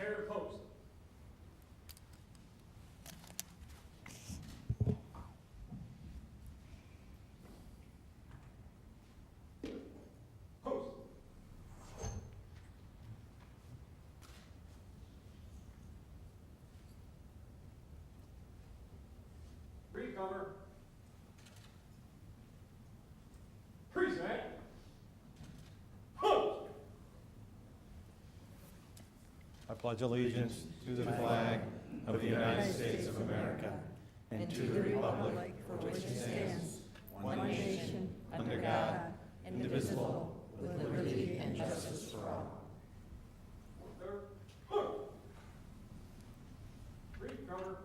Tear the post. Post. Read cover. Present. Post. I pledge allegiance to the flag of the United States of America and to the republic for which it stands, one nation, under God, indivisible, with liberty and justice for all. Read cover.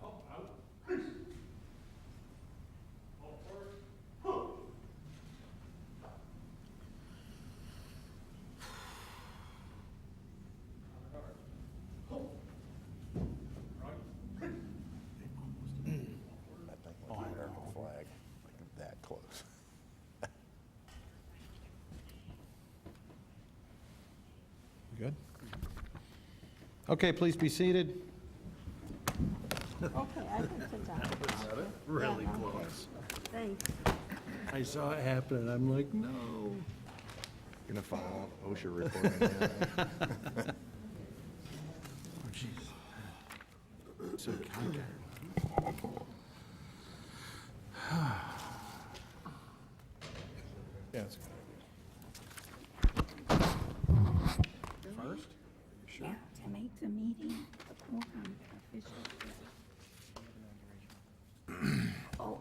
Oh, out. All forward. Oh, I heard the flag, like that close. Good? Okay, please be seated. Okay, I can sit down. Really Yeah, okay. close. Thanks. I saw it happen, and I'm like, no. You're gonna follow OSHA recording that. Oh, jeez. So cocky. Yeah, it's first? Sure. Yeah, to make the meeting a quorum official. Oh,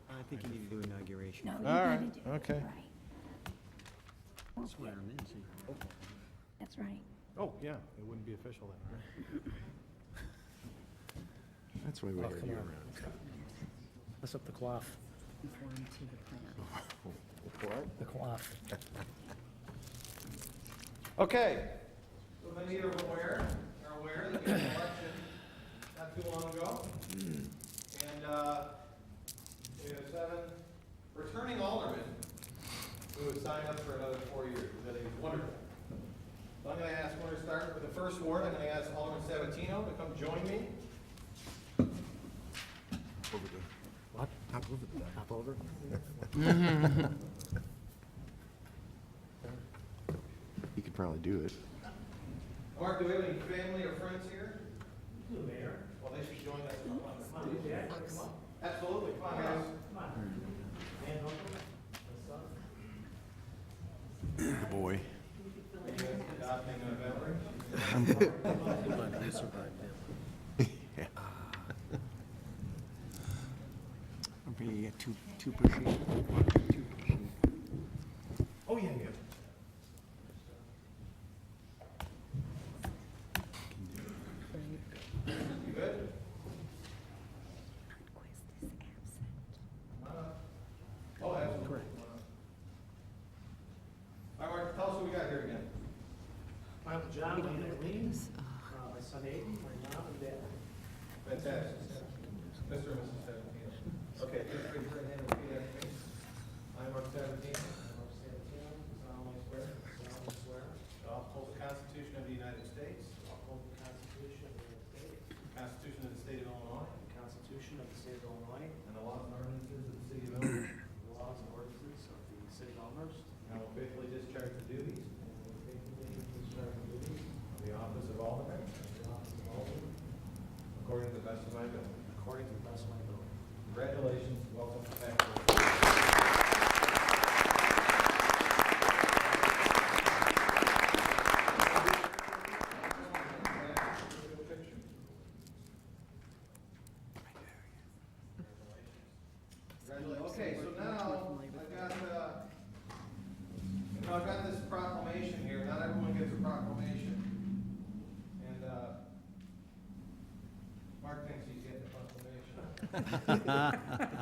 I think you need to do inauguration. no, you All gotta right, do it okay. right. Swear 'em in, see. That's right. Oh, yeah, it wouldn't be official then. That's why we had come you on. around. Mess up the cloth. Conform to the plan. What? The cloth. Okay. So many of you are aware that we had an election not too long ago. And we have 7 returning aldermen who have signed up for another 4 years. That is wonderful. So I'm going to ask, we're going to start with the first ward. I'm going to ask Alderman Sabatino to come join me. Over the, What? hop over the. Hop over? You could probably do it. Mark, do we have any family or friends here? The mayor. Well, they should join us. Come on, Jack, come on. Absolutely. Come on, guys. Come on. And uncle, the son. Boy. Adopting a veteran. You survived that. Yeah. Okay, you got two per sheet. 2 per sheet. Oh, yeah, yeah. You good? Quest is absent. Oh, absolutely. Correct. All right, Mark, tell us what we got here again. I'm John, my name is Lee. My son Aiden, my mom and dad. Fantastic. Mr. and Mrs. Sabatino. Okay, please raise your right hand and repeat after me. I, Mark Sabatino, Mark Santino, solemnly swear. Solemnly swear. to uphold the Constitution of the United States, To uphold the Constitution of the United States. the Constitution of the State of Illinois, The Constitution of the State of Illinois. and the laws and ordinances of the City of Elmhurst. The laws and ordinances of the City of Elmhurst. And I will faithfully discharge the duties And will faithfully discharge the duties of the office of Alderman of the office of Alderman according to the best of my ability. according to the best of my ability. Congratulations, welcome back to the Okay, so now I've got this proclamation here. Not everyone gets a proclamation. And Mark thinks he's getting a proclamation. He's not.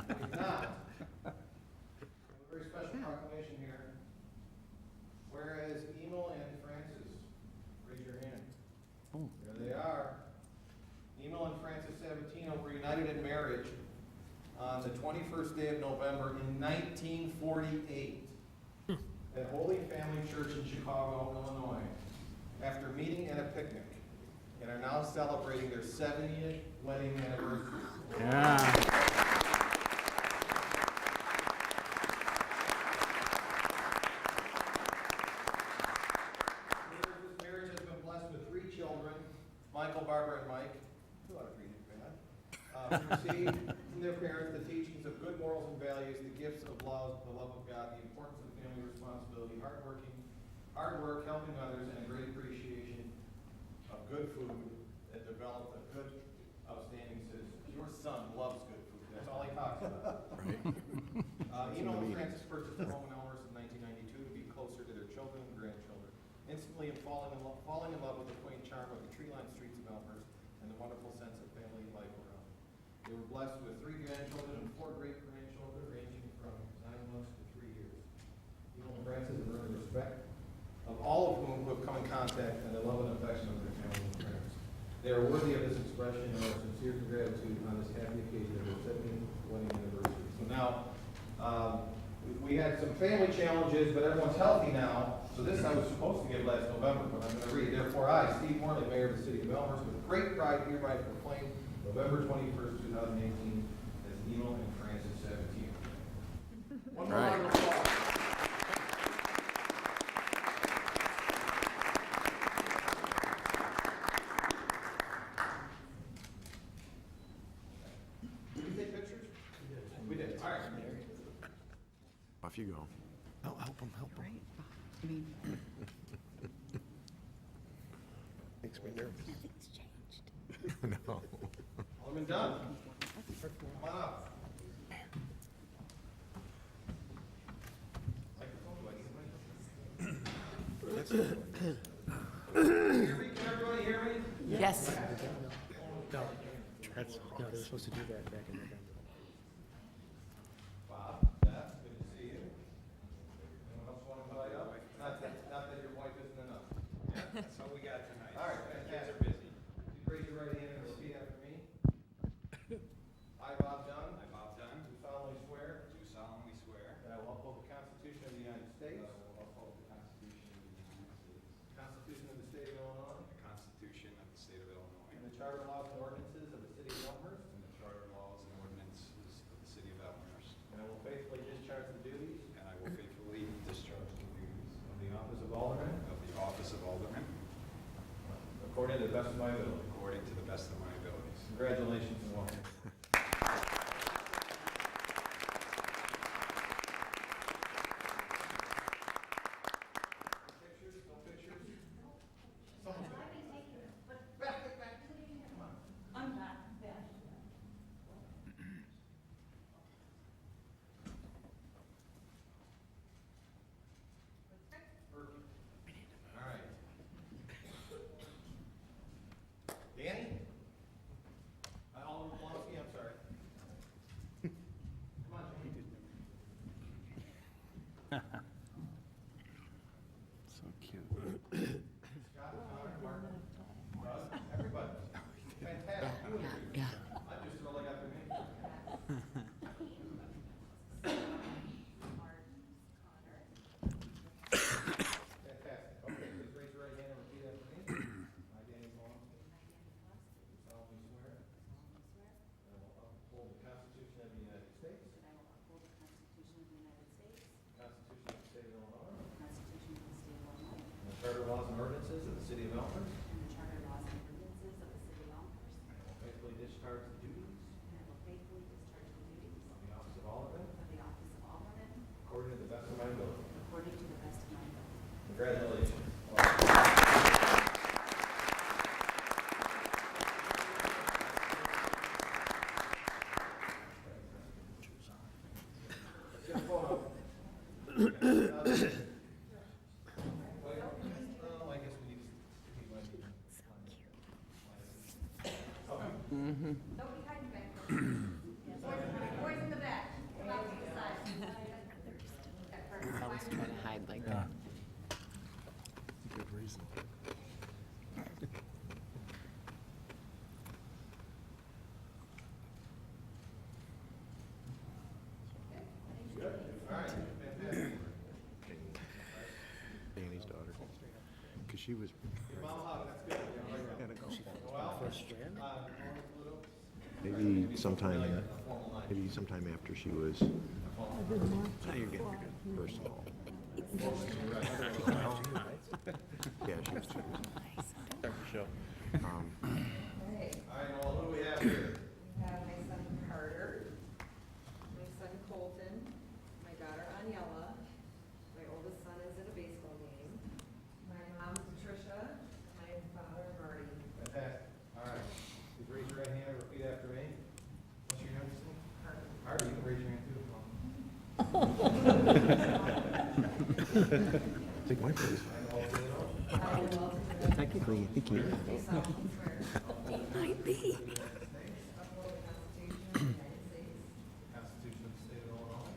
We have a very special proclamation here. Whereas Emil and Francis, raise your hand. Oh. There they are. Emil and Francis Sabatino were united in marriage on the 21st day of November in 1948 at Holy Family Church in Chicago, Illinois, after meeting at a picnic, and are now celebrating their 70th wedding anniversary. Yeah. This marriage has been blessed with 3 children, Michael, Barbara, and Mike. 2 out of 3 didn't bad. Who received from their parents the teachings of good morals and values, the gifts of love, the love of God, the importance of family responsibility, hard work, helping others, and a great appreciation of good food that developed a good, outstanding citizen. Your son loves good food. That's all he talks about. Right. Eno and Francis purchased a home in Elmhurst in 1992 to be closer to their children and grandchildren, instantly falling in love with the quaint charm of the tree-lined streets of Elmhurst and the wonderful sense of family life around. They were blessed with 3 grandchildren and 4 great-grandchildren, ranging from 9 months to 3 years. Eno and Francis have earned the respect of all of whom have come in contact and the love and affection of their family and friends. They are worthy of this expression and our sincere gratitude on this happy occasion of their 70th wedding anniversary. So now, we had some family challenges, but everyone's healthy now. So this I was supposed to give last November, but I'm going to read. Therefore, I, Steve Morley, Mayor of the City of Elmhurst, with great pride hereby proclaim November 21st, 2018 as Eno and Francis 17th. One more round of applause. Did we take pictures? We did. All right. Off you go. Oh, help him. Right. I mean, Makes me nervous. nothing's changed. No. Alderman Dunn. Come on up. Microphone, do I get a microphone? Hear me? Can everybody hear me? Yes. No, they were supposed to do that back in November. Bob, Beth, good to see you. Anyone else want to invite up? Not that your wife isn't enough. That's all we got tonight. All right, Kids fantastic. are busy. Please raise your right hand and repeat after me. I, Bob Dunn, I, Bob Dunn, do solemnly swear do solemnly swear that I will uphold the Constitution of the United States, that I will uphold the Constitution of the United States, the Constitution of the State of Illinois, the Constitution of the State of Illinois, and the charter laws and ordinances of the City of Elmhurst, and the charter laws and ordinances of the City of Elmhurst, and I will faithfully discharge the duties and I will faithfully discharge the duties of the office of Alderman of the office of Alderman according to the best of my ability. according to the best of my abilities. Congratulations and welcome. Pictures? No pictures? Someone's gonna- Back, back, back. Come on. I'm not. Perfect. All right. Danny? Alderman Plonsky, I'm sorry. Come on, Jimmy. So cute. Scott, Connor, Martin, Doug, everybody. Fantastic. You and me. I just really got their name. Fantastic. Okay, please raise your right hand and repeat after me. I, Danny Plonsky, do solemnly swear that I will uphold the Constitution of the United States, That I will uphold the Constitution of the United States, the Constitution of the State of Illinois, the Constitution of the State of Illinois, and the charter laws and ordinances of the City of Elmhurst, and the charter laws and ordinances of the City of Elmhurst, and I will faithfully discharge the duties and I will faithfully discharge the duties of the office of Alderman of the office of Alderman according to the best of my ability. according to the best of my ability. Congratulations. Get a photo. Oh, I guess we need Don't be hiding back there. Boys in the back, come out to the side. That person. Always try to hide like that. Good reason. she was. Mom hug, that's good. Gotta go. Well, Maybe sometime after she was, Now you're good. first of all. Yeah, she was two. Hey, all right, Noel, who do we have here? we have my son Carter, my son Colton, my daughter Aniela, my oldest son is at a baseball game, my mom Patricia, my father Marty. Fantastic. All right. Please raise your right hand and repeat after me. What's your youngest name? Carter, you can raise your hand too. Take my place. Technically, I think you. Might be. Constitution of the State of Illinois.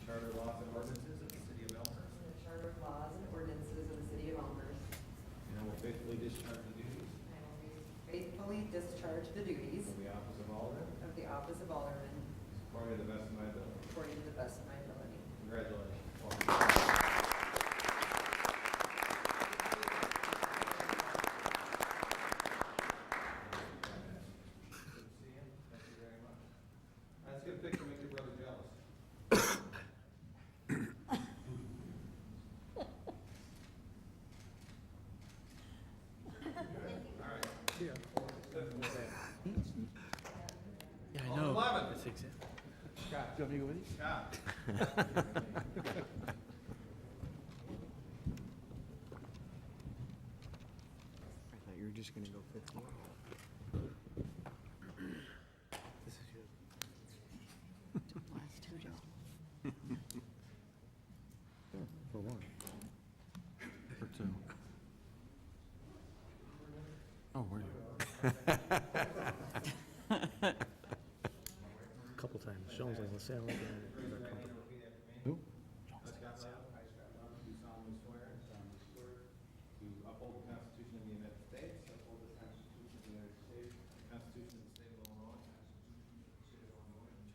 Charter laws and ordinances of the City of Elmhurst. The Charter of Laws and Ordinances of the City of Elmhurst. And I will faithfully discharge the duties I will faithfully discharge the duties of the office of Alderman of the office of Alderman according to the best of my ability. according to the best of my ability. Congratulations. Good to see you. Thank you very much. Let's get a picture, make your brother jealous. All right. Yeah, I know. 11. That's exactly. Scott. Do you want me to go with you? Scott. I thought you were just gonna go 15. This is good. Last two just. For one. For two. Oh, were you? Couple times. Sean's on the salad. Repeat after me. Who? Scott Lyle. I, Scott Lyle. Do solemnly swear. To uphold the Constitution of the United States. Uphold the Constitution of the United States. The Constitution of the State of Illinois. And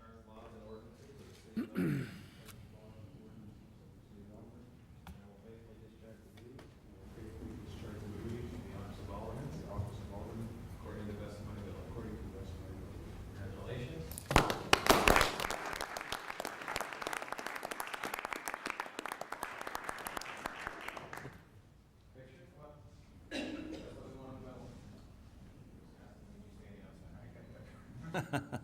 charter laws and ordinances of the City of Illinois. And I will faithfully discharge the duties. Of the office of Alderman. According to the best of my ability. Congratulations. Picture, come up. That's what we want to know. Standing outside. I got that.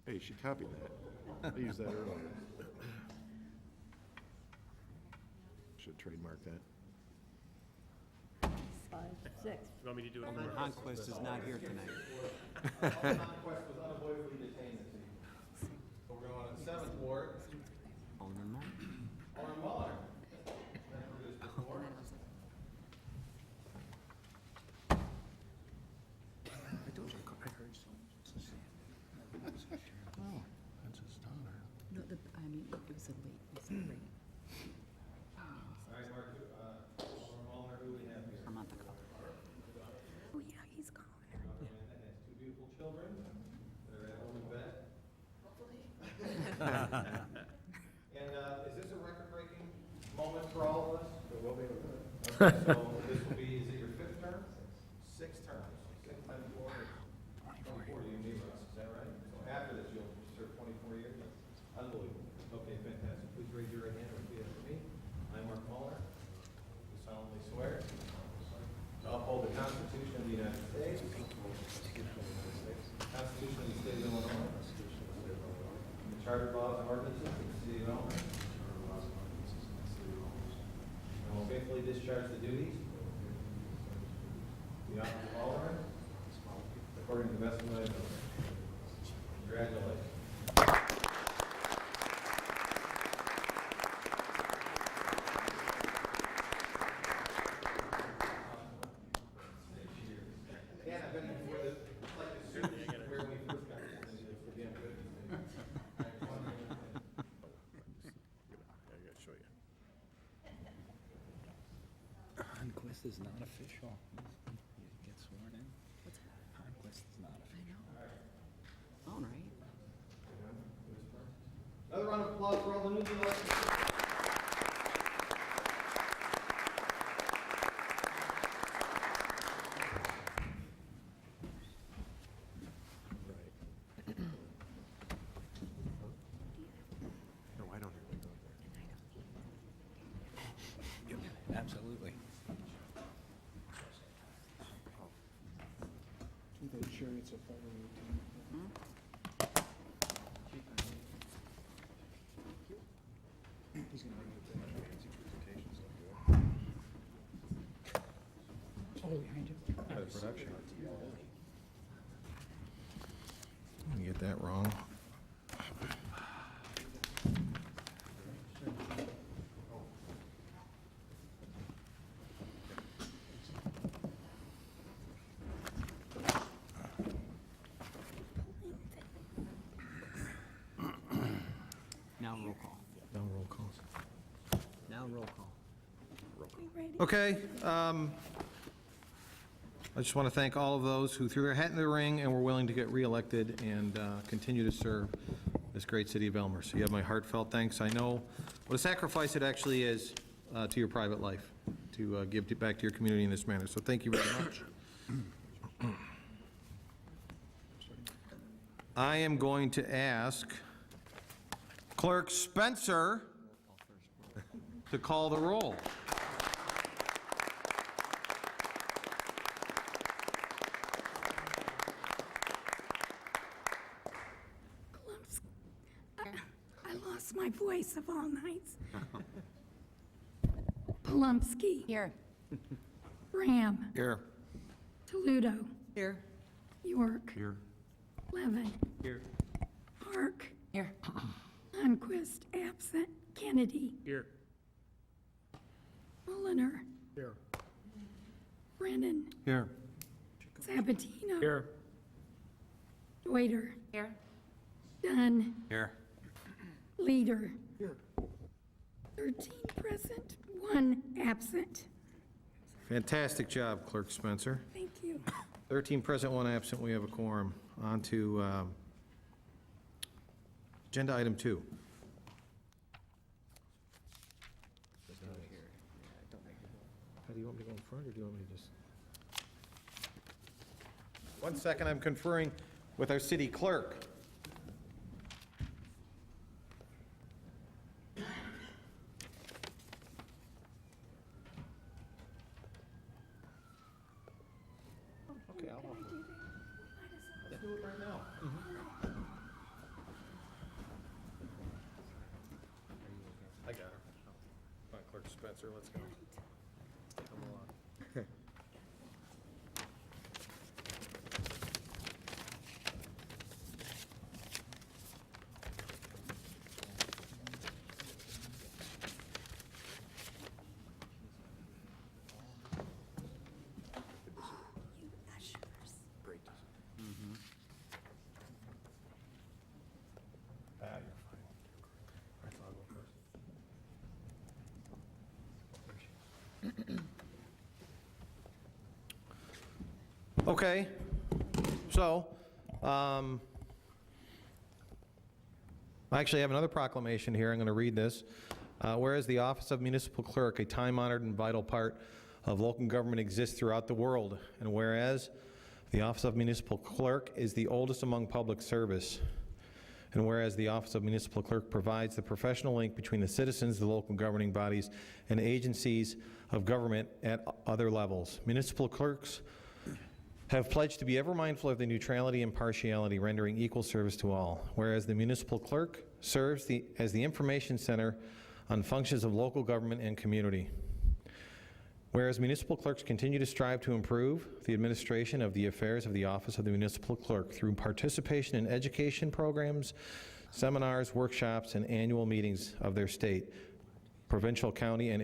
Hey, she copied that. I used that earlier. Should trademark that. 5, 6. Alderman Honquist is not here tonight. Conquest was unavoidably detained this evening. So we're going to 7th Ward. Alderman Moore. Alderman Muller. Been introduced before. I told you, I heard so. Oh, that's his daughter. No, I mean, it was a late, it was a late. All right, Mark, Alderman Muller, who we have here? I'm on the cover. Oh, yeah, he's gone. Amanda has 2 beautiful children that are at home in bed. And is this a record-breaking moment for all of us? It will be. Okay, so this will be, is it your 5th term? 6th term. 6 times 4 is 24 you need us, is that right? So after this, you'll serve 24 years? Unbelievable. Okay, fantastic. Please raise your right hand and repeat after me. I, Mark Muller, do solemnly swear to uphold the Constitution of the United States, Constitution of the State of Illinois, and the Charter laws and ordinances of the City of Elmhurst. And will faithfully discharge the duties of the office of Alderman according to the best of my ability. Congratulations. Yeah, I've been before this, it's like the suit where we first got this, and it's the damn good. I gotta show you. Honquist is not official. You get sworn in. What's that? Honquist is not I official. know. All right. Let's Another round of applause for all the newly elected. No, I don't hear it go there. Absolutely. Keep it sure it's a photo. He's gonna bring it back. Oh, behind you. The production. You get that wrong. Now roll call. No roll calls. Now roll call. Okay, I just want to thank all of those who threw their hat in the ring and were willing to get reelected and continue to serve this great city of Elmhurst. So you have my heartfelt thanks. I know what a sacrifice it actually is to your private life to give back to your community in this manner. So thank you very much. I am going to ask Clerk Spencer to call the roll. I lost my voice of all nights. Palumsky. Here. Graham. Here. Toledo. Here. York. Here. Levin. Here. Park. Here. Lundquist, absent. Kennedy. Here. Mulliner. Here. Brennan. Here. Sabatino. Here. Deuter. Here. Dunn. Here. Leader. Here. 13 present, 1 absent. Fantastic job, Clerk Spencer. Thank you. 13 present, 1 absent. We have a quorum. On to agenda item 2. How do you want me to go in front, or do you want me to just? 1 second, I'm conferring with our city clerk. Okay, I'll let's do it right now. I got her. Come on, Clerk Spencer, let's go. Come along. Great. You're fine. All right, so I'll go first. Okay, so, I actually have another proclamation here. I'm going to read this. Whereas the Office of Municipal Clerk, a time-honored and vital part of local government, exists throughout the world, and whereas the Office of Municipal Clerk is the oldest among public service, and whereas the Office of Municipal Clerk provides the professional link between the citizens, the local governing bodies, and agencies of government at other levels. Municipal clerks have pledged to be ever mindful of the neutrality and impartiality, rendering equal service to all. Whereas the municipal clerk serves as the information center on functions of local government and community. Whereas municipal clerks continue to strive to improve the administration of the affairs of the Office of the Municipal Clerk through participation in education programs, seminars, workshops, and annual meetings of their state, provincial, county, and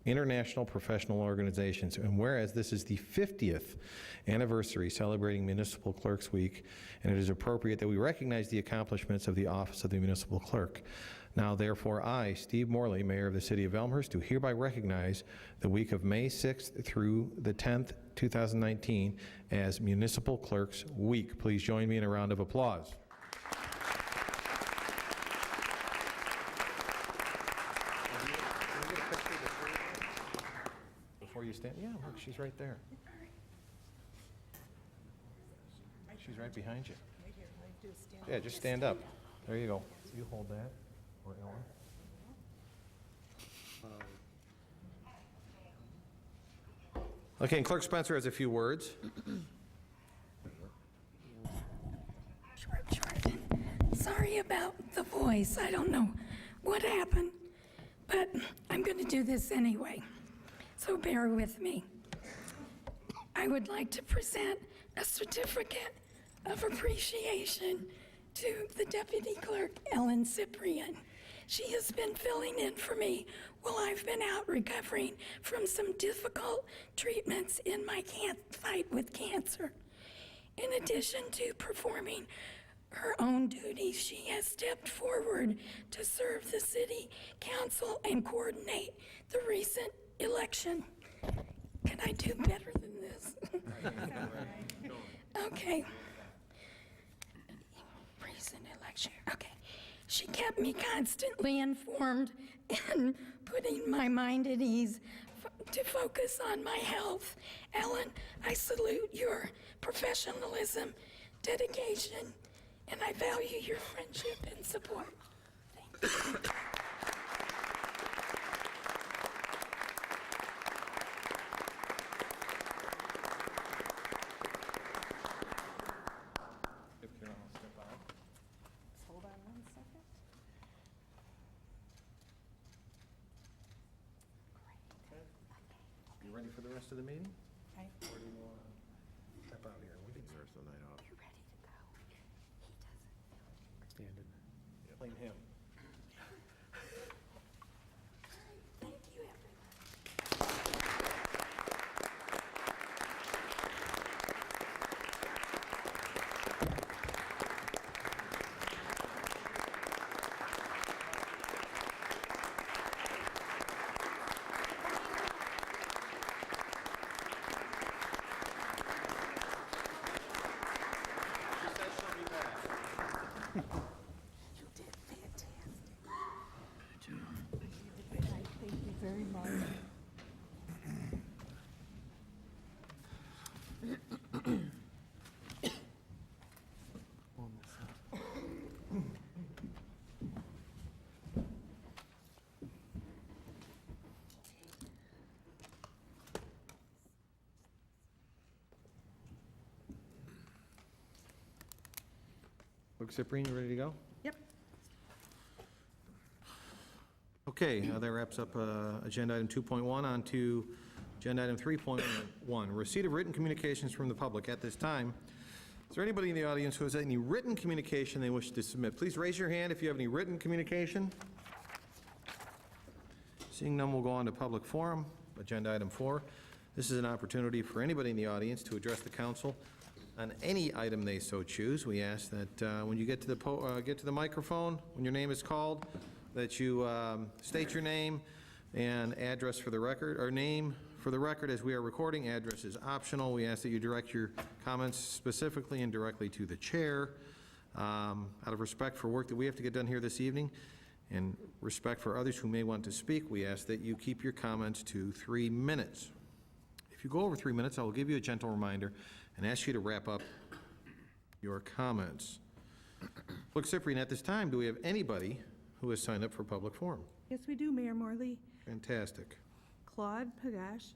international professional organizations. And whereas this is the 50th anniversary celebrating Municipal Clerks Week, and it is appropriate that we recognize the accomplishments of the Office of the Municipal Clerk. Now, therefore, I, Steve Morley, Mayor of the City of Elmhurst, do hereby recognize the week of May 6th through the 10th, 2019 as Municipal Clerks Week. Please join me in a round of applause. stand? Yeah, look, she's right there. She's right behind you. Yeah, just stand up. There you go. You hold that, or Ellen. Okay, and Clerk Spencer has a few words. Short. Sorry about the voice. I don't know what happened, but I'm going to do this anyway. So bear with me. I would like to present a certificate of appreciation to the Deputy Clerk, Ellen Cyprian. She has been filling in for me while I've been out recovering from some difficult treatments in my fight with cancer. In addition to performing her own duties, she has stepped forward to serve the City Council and coordinate the recent election. Can I do better than this? Okay. Recent election. Okay. She kept me constantly informed and putting my mind at ease to focus on my health. Ellen, I salute your professionalism, dedication, and I value your friendship and support. Thank you. Hold on 1 second. You ready for the rest of the meeting? Okay. Or do you want to step out here? We can start the night off. You're ready to go. He doesn't. Standing. Blame him. Thank you, everyone. She says she'll be back. You did fantastic. Thank you very much. Clerk Cyprian, you ready to go? Yep. Okay, that wraps up Agenda Item 2.1. On to Agenda Item 3.1, receipt of written communications from the public. At this time, is there anybody in the audience who has any written communication they wish to submit? Please raise your hand if you have any written communication. Seeing none, we'll go on to public forum. Agenda Item 4. This is an opportunity for anybody in the audience to address the council on any item they so choose. We ask that when you get to the microphone, when your name is called, that you state your name and address for the record, or name for the record. As we are recording, address is optional. We ask that you direct your comments specifically and directly to the chair. Out of respect for work that we have to get done here this evening and respect for others who may want to speak, we ask that you keep your comments to 3 minutes. If you go over 3 minutes, I will give you a gentle reminder and ask you to wrap up your comments. Clerk Cyprian, at this time, do we have anybody who has signed up for public forum? Yes, we do, Mayor Morley. Fantastic. Claude Pagash.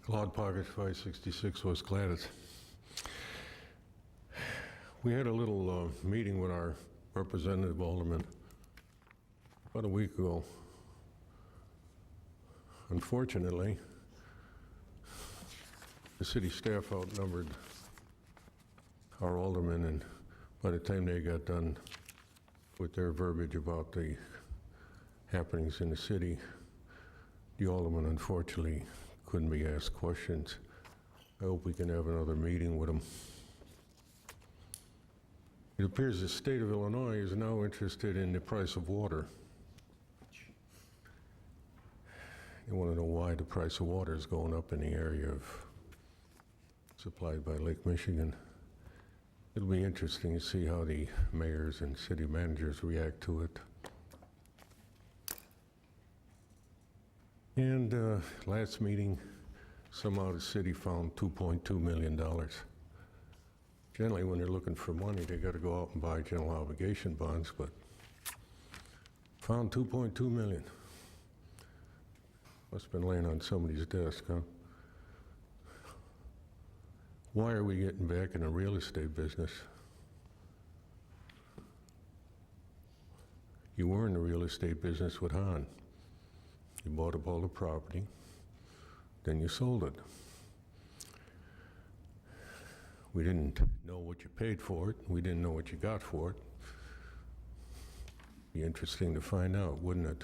Claude Pocket, 566 West Gladys. We had a little meeting with our representative alderman about a week ago. Unfortunately, the city staff outnumbered our aldermen, and by the time they got done with their verbiage about the happenings in the city, the alderman unfortunately couldn't be asked questions. I hope we can have another meeting with him. It appears the state of Illinois is now interested in the price of water. They want to know why the price of water is going up in the area supplied by Lake Michigan. It'll be interesting to see how the mayors and city managers react to it. And last meeting, somehow the city found $2.2 million. Generally, when they're looking for money, they got to go out and buy general obligation bonds, but found $2.2 million. Must have been laying on somebody's desk, huh? Why are we getting back in the real estate business? You were in the real estate business with Han. You bought up all the property, then you sold it. We didn't know what you paid for it. We didn't know what you got for it. Be interesting to find out, wouldn't it?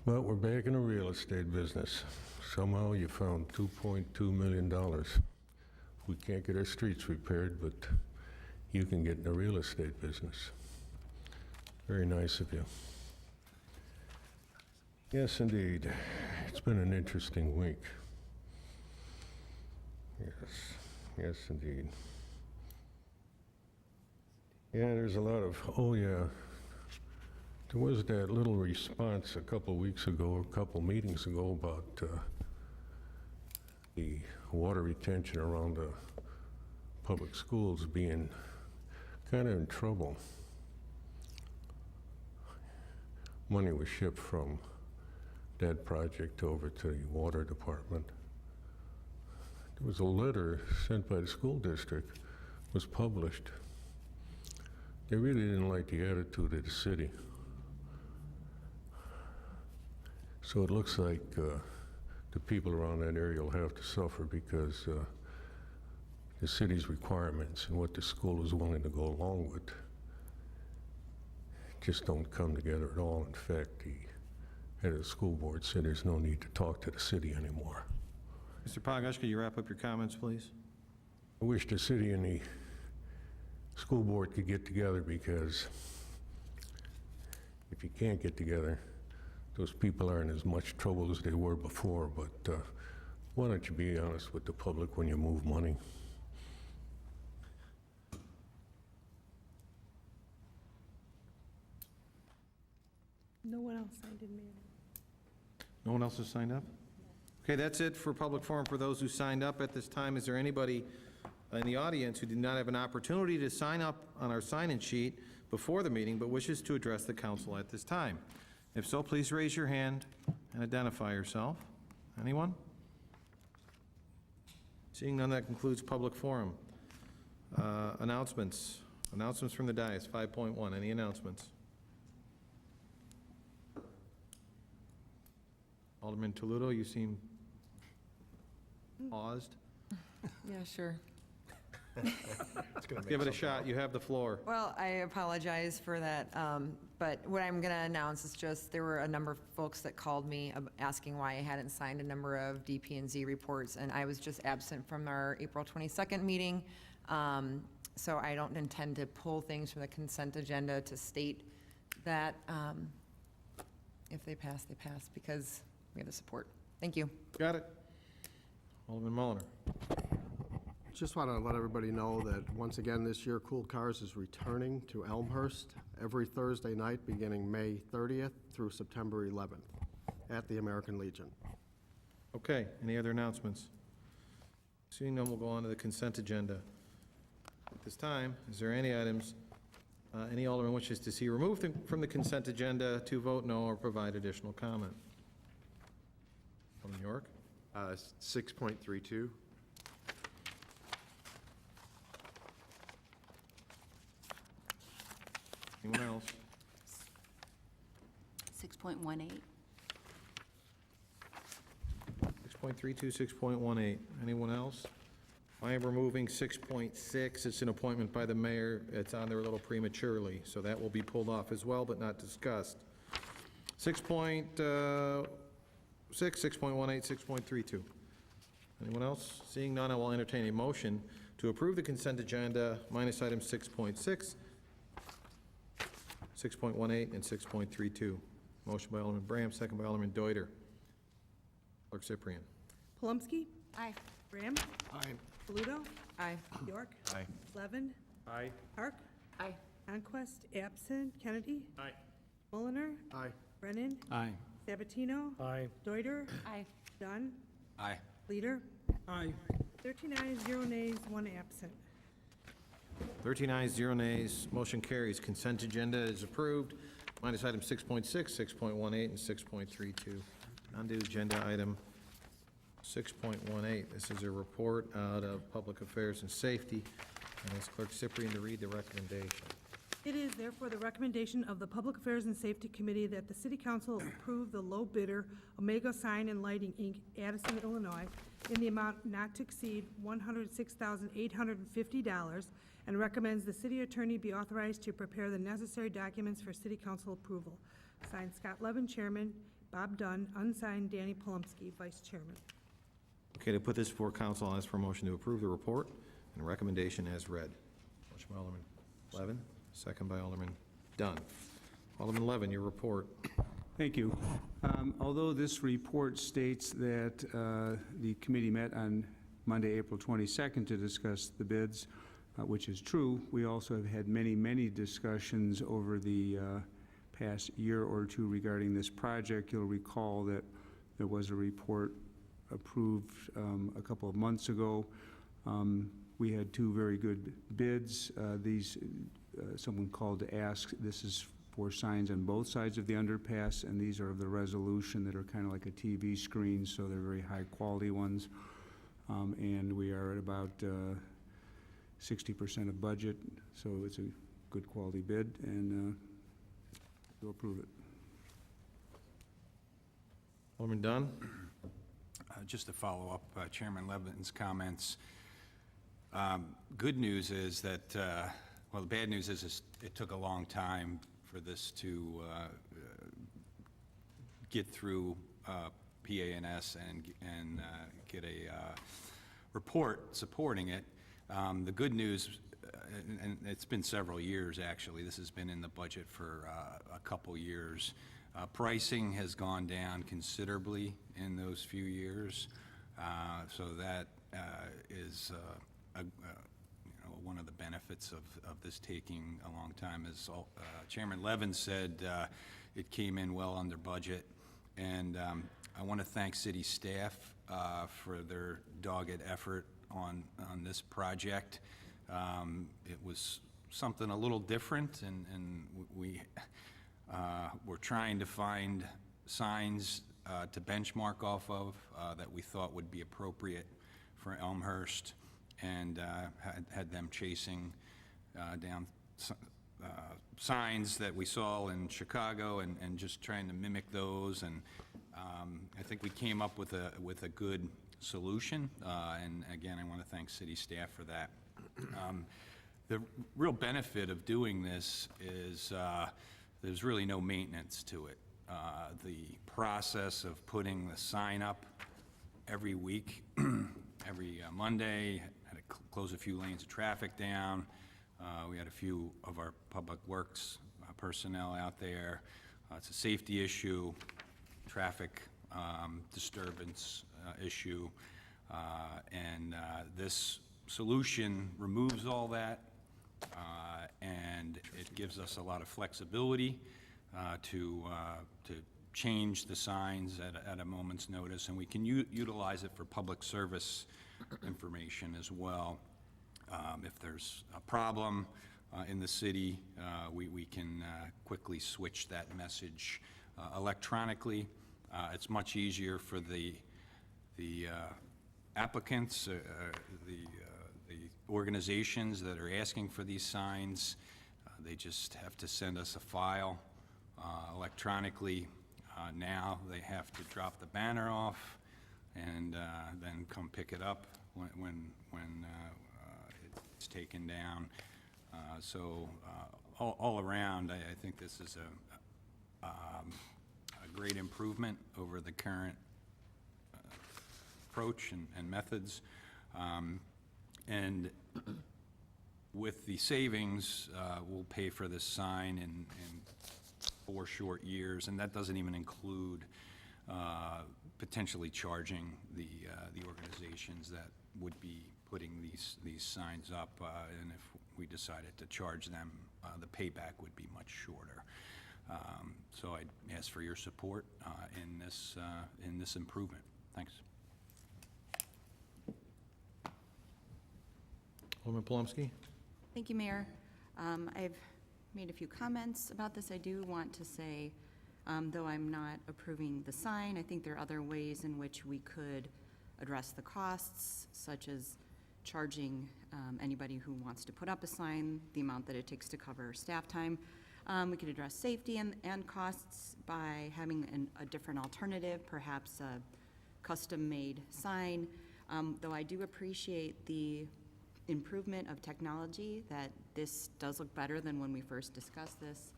But we're back in the real estate business. Somehow you found $2.2 million. We can't get our streets repaired, but you can get in the real estate business. Very nice of you. Yes, indeed. It's been an interesting week. Yes, indeed. Yeah, there's a lot of, oh yeah, there was that little response a couple weeks ago, a couple meetings ago about the water retention around the public schools being kind of in trouble. Money was shipped from that project over to the water department. There was a letter sent by the school district, was published. They really didn't like the attitude of the city. So it looks like the people around that area will have to suffer because the city's requirements and what the school is willing to go along with just don't come together at all. In fact, the head of the school board said there's no need to talk to the city anymore. Mr. Pogash, could you wrap up your comments, please? I wish the city and the school board could get together, because if you can't get together, those people are in as much trouble as they were before. But why don't you be honest with the public when you move money? No one else signed in, Mayor. No one else has signed up? Okay, that's it for public forum for those who signed up at this time. Is there anybody in the audience who did not have an opportunity to sign up on our sign-in sheet before the meeting but wishes to address the council at this time? If so, please raise your hand and identify yourself. Anyone? Seeing none, that concludes public forum. Announcements. Announcements from the dais, 5.1. Any announcements? Alderman Toledo, you seem paused. Yeah, sure. Give it a shot. You have the floor. Well, I apologize for that, but what I'm going to announce is just there were a number of folks that called me asking why I hadn't signed a number of DP&Z reports, and I was just absent from our April 22nd meeting, so I don't intend to pull things from the consent agenda to state that if they pass, they pass, because we have the support. Thank you. Got it. Alderman Mulliner. Just want to let everybody know that, once again, this year, Cool Cars is returning to Elmhurst every Thursday night, beginning May 30th through September 11th at the American Legion. Okay, any other announcements? Seeing none, we'll go on to the consent agenda. At this time, is there any items any alderman wishes to see removed from the consent agenda to vote no or provide additional comment? Alderman York? 6.32. Anyone else? 6.18. 6.32, 6.18. Anyone else? I am removing 6.6. It's an appointment by the mayor. It's on there a little prematurely, so that will be pulled off as well, but not discussed. 6.6, 6.18, 6.32. Anyone else? Seeing none, I will entertain a motion to approve the consent agenda minus items 6.6, 6.18, and 6.32. Motion by Alderman Bram, second by Alderman Deuter. Clerk Cyprian. Palomski, Aye. Graham, Aye. Paludo, Aye. York, Aye. Levin, Aye. Park, Aye. Conquest, absent, Kennedy, Aye. Mulliner, Aye. Brennan, Aye. Sabatino, Aye. Deuter, Aye. Dunn, Aye. Leader. Aye. 13 ayes, 0 nays, 1 absent. 13 ayes, 0 nays, motion carries. Consent agenda is approved, minus item 6.6, 6.18, and 6.32. On to agenda item 6.18. This is a report out of Public Affairs and Safety, and it's Clerk Cyprian to read the recommendation. It is therefore the recommendation of the Public Affairs and Safety Committee that the City Council approve the low bidder, Omega Sign and Lighting, Inc., Addison, Illinois, in the amount not to exceed $106,850, and recommends the city attorney be authorized to prepare the necessary documents for City Council approval. Signed, Scott Levin, Chairman, Bob Dunn, unsigned, Danny Palomski, Vice Chairman. Okay, to put this before council, I'll ask for a motion to approve the report and recommendation as read. Motion by Alderman Levin, second by Alderman Dunn. Alderman Levin, your report. Thank you. Although this report states that the committee met on Monday, April 22nd to discuss the bids, which is true, we also have had many, many discussions over the past year or two regarding this project. You'll recall that there was a report approved a couple of months ago. We had two very good bids. Someone called to ask, this is for signs on both sides of the underpass, and these are of the resolution that are kind of like a TV screen, so they're very high quality ones. And we are at about 60% of budget, so it's a good quality bid, and we'll approve it. Alderman Dunn. Just to follow up Chairman Levin's comments, good news is that, well, the bad news is it took a long time for this to get through PANS and get a report supporting it. The good news, and it's been several years actually, this has been in the budget for a couple years. Pricing has gone down considerably in those few years, so that is one of the benefits of this taking a long time. As Chairman Levin said, it came in well under budget, and I want to thank city staff for their dogged effort on this project. It was something a little different, and we we're trying to find signs to benchmark off of that we thought would be appropriate for Elmhurst, and had them chasing down signs that we saw in Chicago and just trying to mimic those. And I think we came up with a good solution, and again, I want to thank city staff for that. The real benefit of doing this is there's really no maintenance to it. The process of putting the sign up every week, every Monday, had to close a few lanes of traffic down. We had a few of our public works personnel out there. It's a safety issue, traffic disturbance issue, and this solution removes all that, and it gives us a lot of flexibility to change the signs at a moment's notice, and we can utilize it for public service information as well. If there's a problem in the city, we can quickly switch that message electronically. It's much easier for the applicants, the organizations that are asking for these signs. They just have to send us a file electronically. Now they have to drop the banner off and then come pick it up when it's taken down. So all around, I think this is a great improvement over the current approach and methods. And with the savings, we'll pay for this sign in 4 short years, and that doesn't even include potentially charging the organizations that would be putting these signs up, and if we decided to charge them, the payback would be much shorter. So I ask for your support in this improvement. Thanks. Alderman Palomsky? Thank you, Mayor. I've made a few comments about this. I do want to say, though I'm not approving the sign, I think there are other ways in which we could address the costs, such as charging anybody who wants to put up a sign the amount that it takes to cover staff time. We could address safety and costs by having a different alternative, perhaps a custom-made sign, though I do appreciate the improvement of technology, that this does look better than when we first discussed this.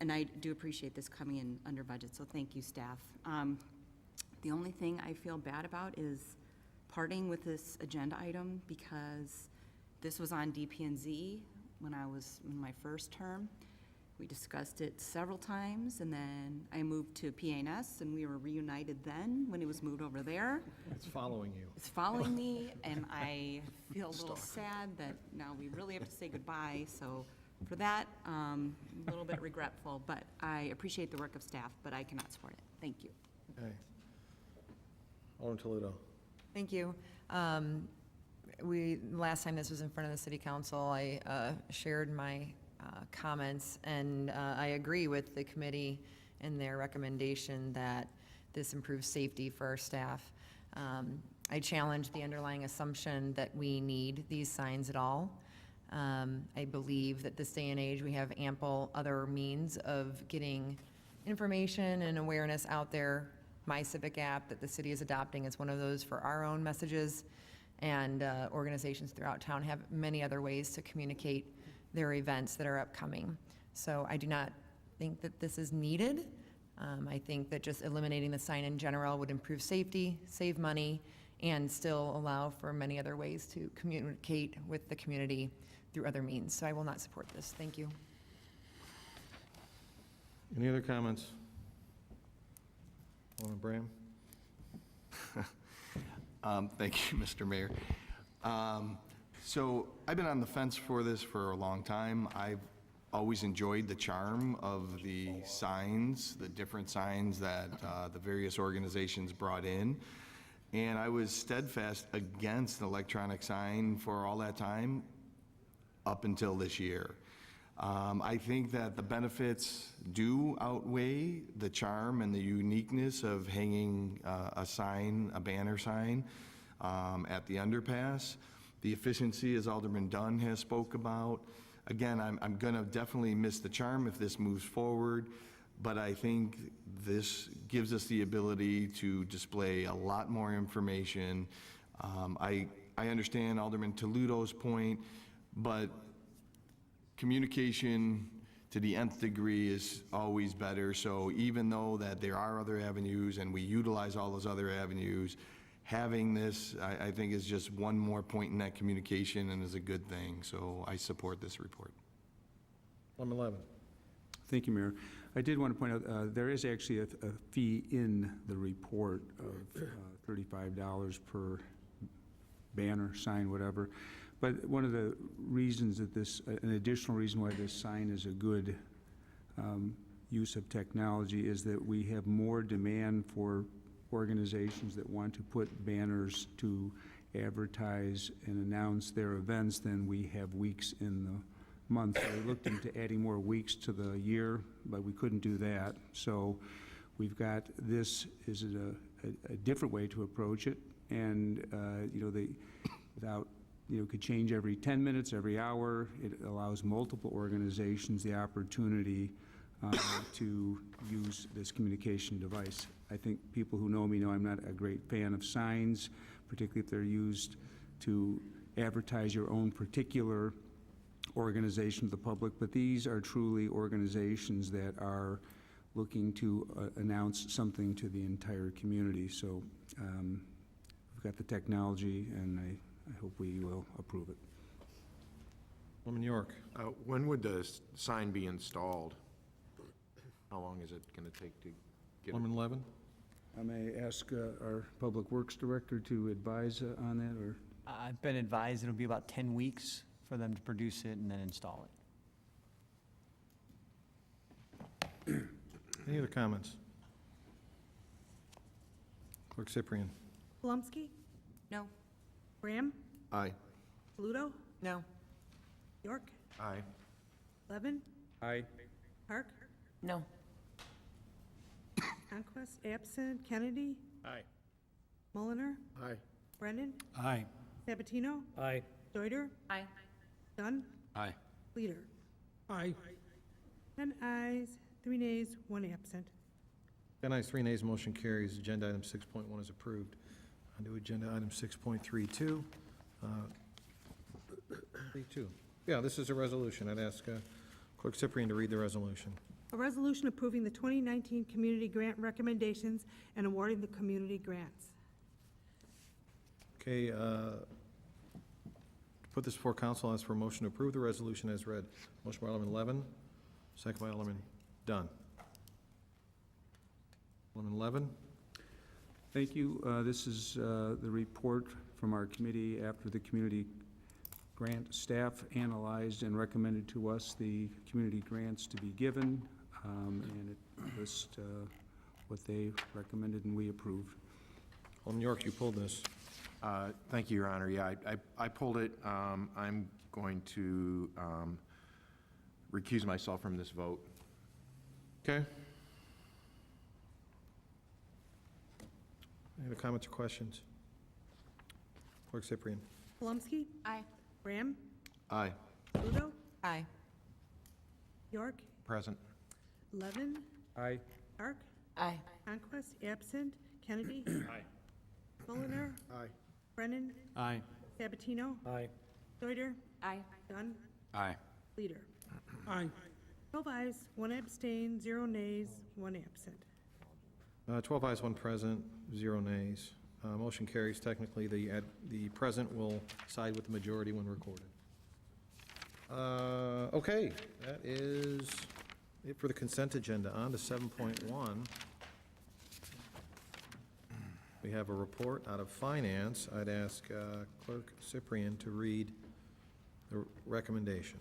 And I do appreciate this coming in under budget, so thank you, staff. The only thing I feel bad about is parting with this agenda item, because this was on DP&Z when I was in my first term. We discussed it several times, and then I moved to PNS, and we were reunited then when it was moved over there. It's following you. It's following me, and I feel a little sad that now we really have to say goodbye. So for that, a little bit regretful, but I appreciate the work of staff, but I cannot support it. Thank you. Okay. Alderman Toledo. Thank you. Last time this was in front of the city council, I shared my comments, and I agree with the committee in their recommendation that this improves safety for our staff. I challenge the underlying assumption that we need these signs at all. I believe that this day and age we have ample other means of getting information and awareness out there. My Civic app that the city is adopting is one of those for our own messages, and organizations throughout town have many other ways to communicate their events that are upcoming. So I do not think that this is needed. I think that just eliminating the sign in general would improve safety, save money, and still allow for many other ways to communicate with the community through other means. So I will not support this. Thank you. Any other comments? Alderman Bram? Thank you, Mr. Mayor. So I've been on the fence for this for a long time. I've always enjoyed the charm of the signs, the different signs that the various organizations brought in. And I was steadfast against an electronic sign for all that time up until this year. I think that the benefits do outweigh the charm and the uniqueness of hanging a sign, a banner sign, at the underpass. The efficiency, as Alderman Dunn has spoke about. Again, I'm going to definitely miss the charm if this moves forward, but I think this gives us the ability to display a lot more information. I understand Alderman Toledo's point, but communication to the nth degree is always better. So even though that there are other avenues and we utilize all those other avenues, having this, I think, is just one more point in that communication and is a good thing. So I support this report. Alderman Levin. Thank you, Mayor. I did want to point out there is actually a fee in the report of $35 per banner, sign, whatever. But one of the reasons that an additional reason why this sign is a good use of technology is that we have more demand for organizations that want to put banners to advertise and announce their events than we have weeks in the month. So we looked into adding more weeks to the year, but we couldn't do that. So we've got this is a different way to approach it, and could change every 10 minutes, every hour. It allows multiple organizations the opportunity to use this communication device. I think people who know me know I'm not a great fan of signs, particularly if they're used to advertise your own particular organization to the public, but these are truly organizations that are looking to announce something to the entire community. So we've got the technology, and I hope we will approve it. Alderman York. When would the sign be installed? How long is it going to take to get it? Alderman Levin? I may ask our Public Works Director to advise on that, or? I've been advised it'll be about 10 weeks for them to produce it and then install it. Any other comments? Clerk Cyprian? Palomski, No? Graham, Aye. Bluto, No. York, Aye. Levin, Aye. Park, No. Conquest, absent, Kennedy, Aye. Mulliner, Aye. Brennan, Aye. Sabatino, Aye. Deuter, Aye. Dunn, Aye. Leader. Aye. 10 ayes, 3 nays, 1 absent. 10 ayes, 3 nays, motion carries. Agenda item 6.1 is approved. On to agenda item 6.32. 32. Yeah, this is a resolution. I'd ask Clerk Cyprian to read the resolution. A resolution approving the 2019 community grant recommendations and awarding the community grants. Okay, to put this before council, I'll ask for a motion to approve the resolution as read. Motion by Alderman Levin, second by Alderman Dunn. Alderman Levin? Thank you. This is the report from our committee after the community grant staff analyzed and recommended to us the community grants to be given, and it lists what they recommended and we approved. Alderman York, you pulled this. Thank you, Your Honor. Yeah, I pulled it. I'm going to recuse myself from this vote. Okay. Any other comments or questions? Clerk Cyprian? Palomski, Aye. Graham, Aye. Bluto, Aye. York, Present. Levin, Aye. Park, Aye. Conquest, absent, Kennedy, Aye. Mulliner, Aye. Brennan, Aye. Sabatino, Aye. Deuter, Aye. Dunn, Aye. Leader. Aye. 12 ayes, 1 abstain, 0 nays, 1 absent. 12 ayes, 1 present, 0 nays. Motion carries. Technically, the present will side with the majority when recorded. Okay, that is it for the consent agenda. On to 7.1. We have a report out of Finance. I'd ask Clerk Cyprian to read the recommendation.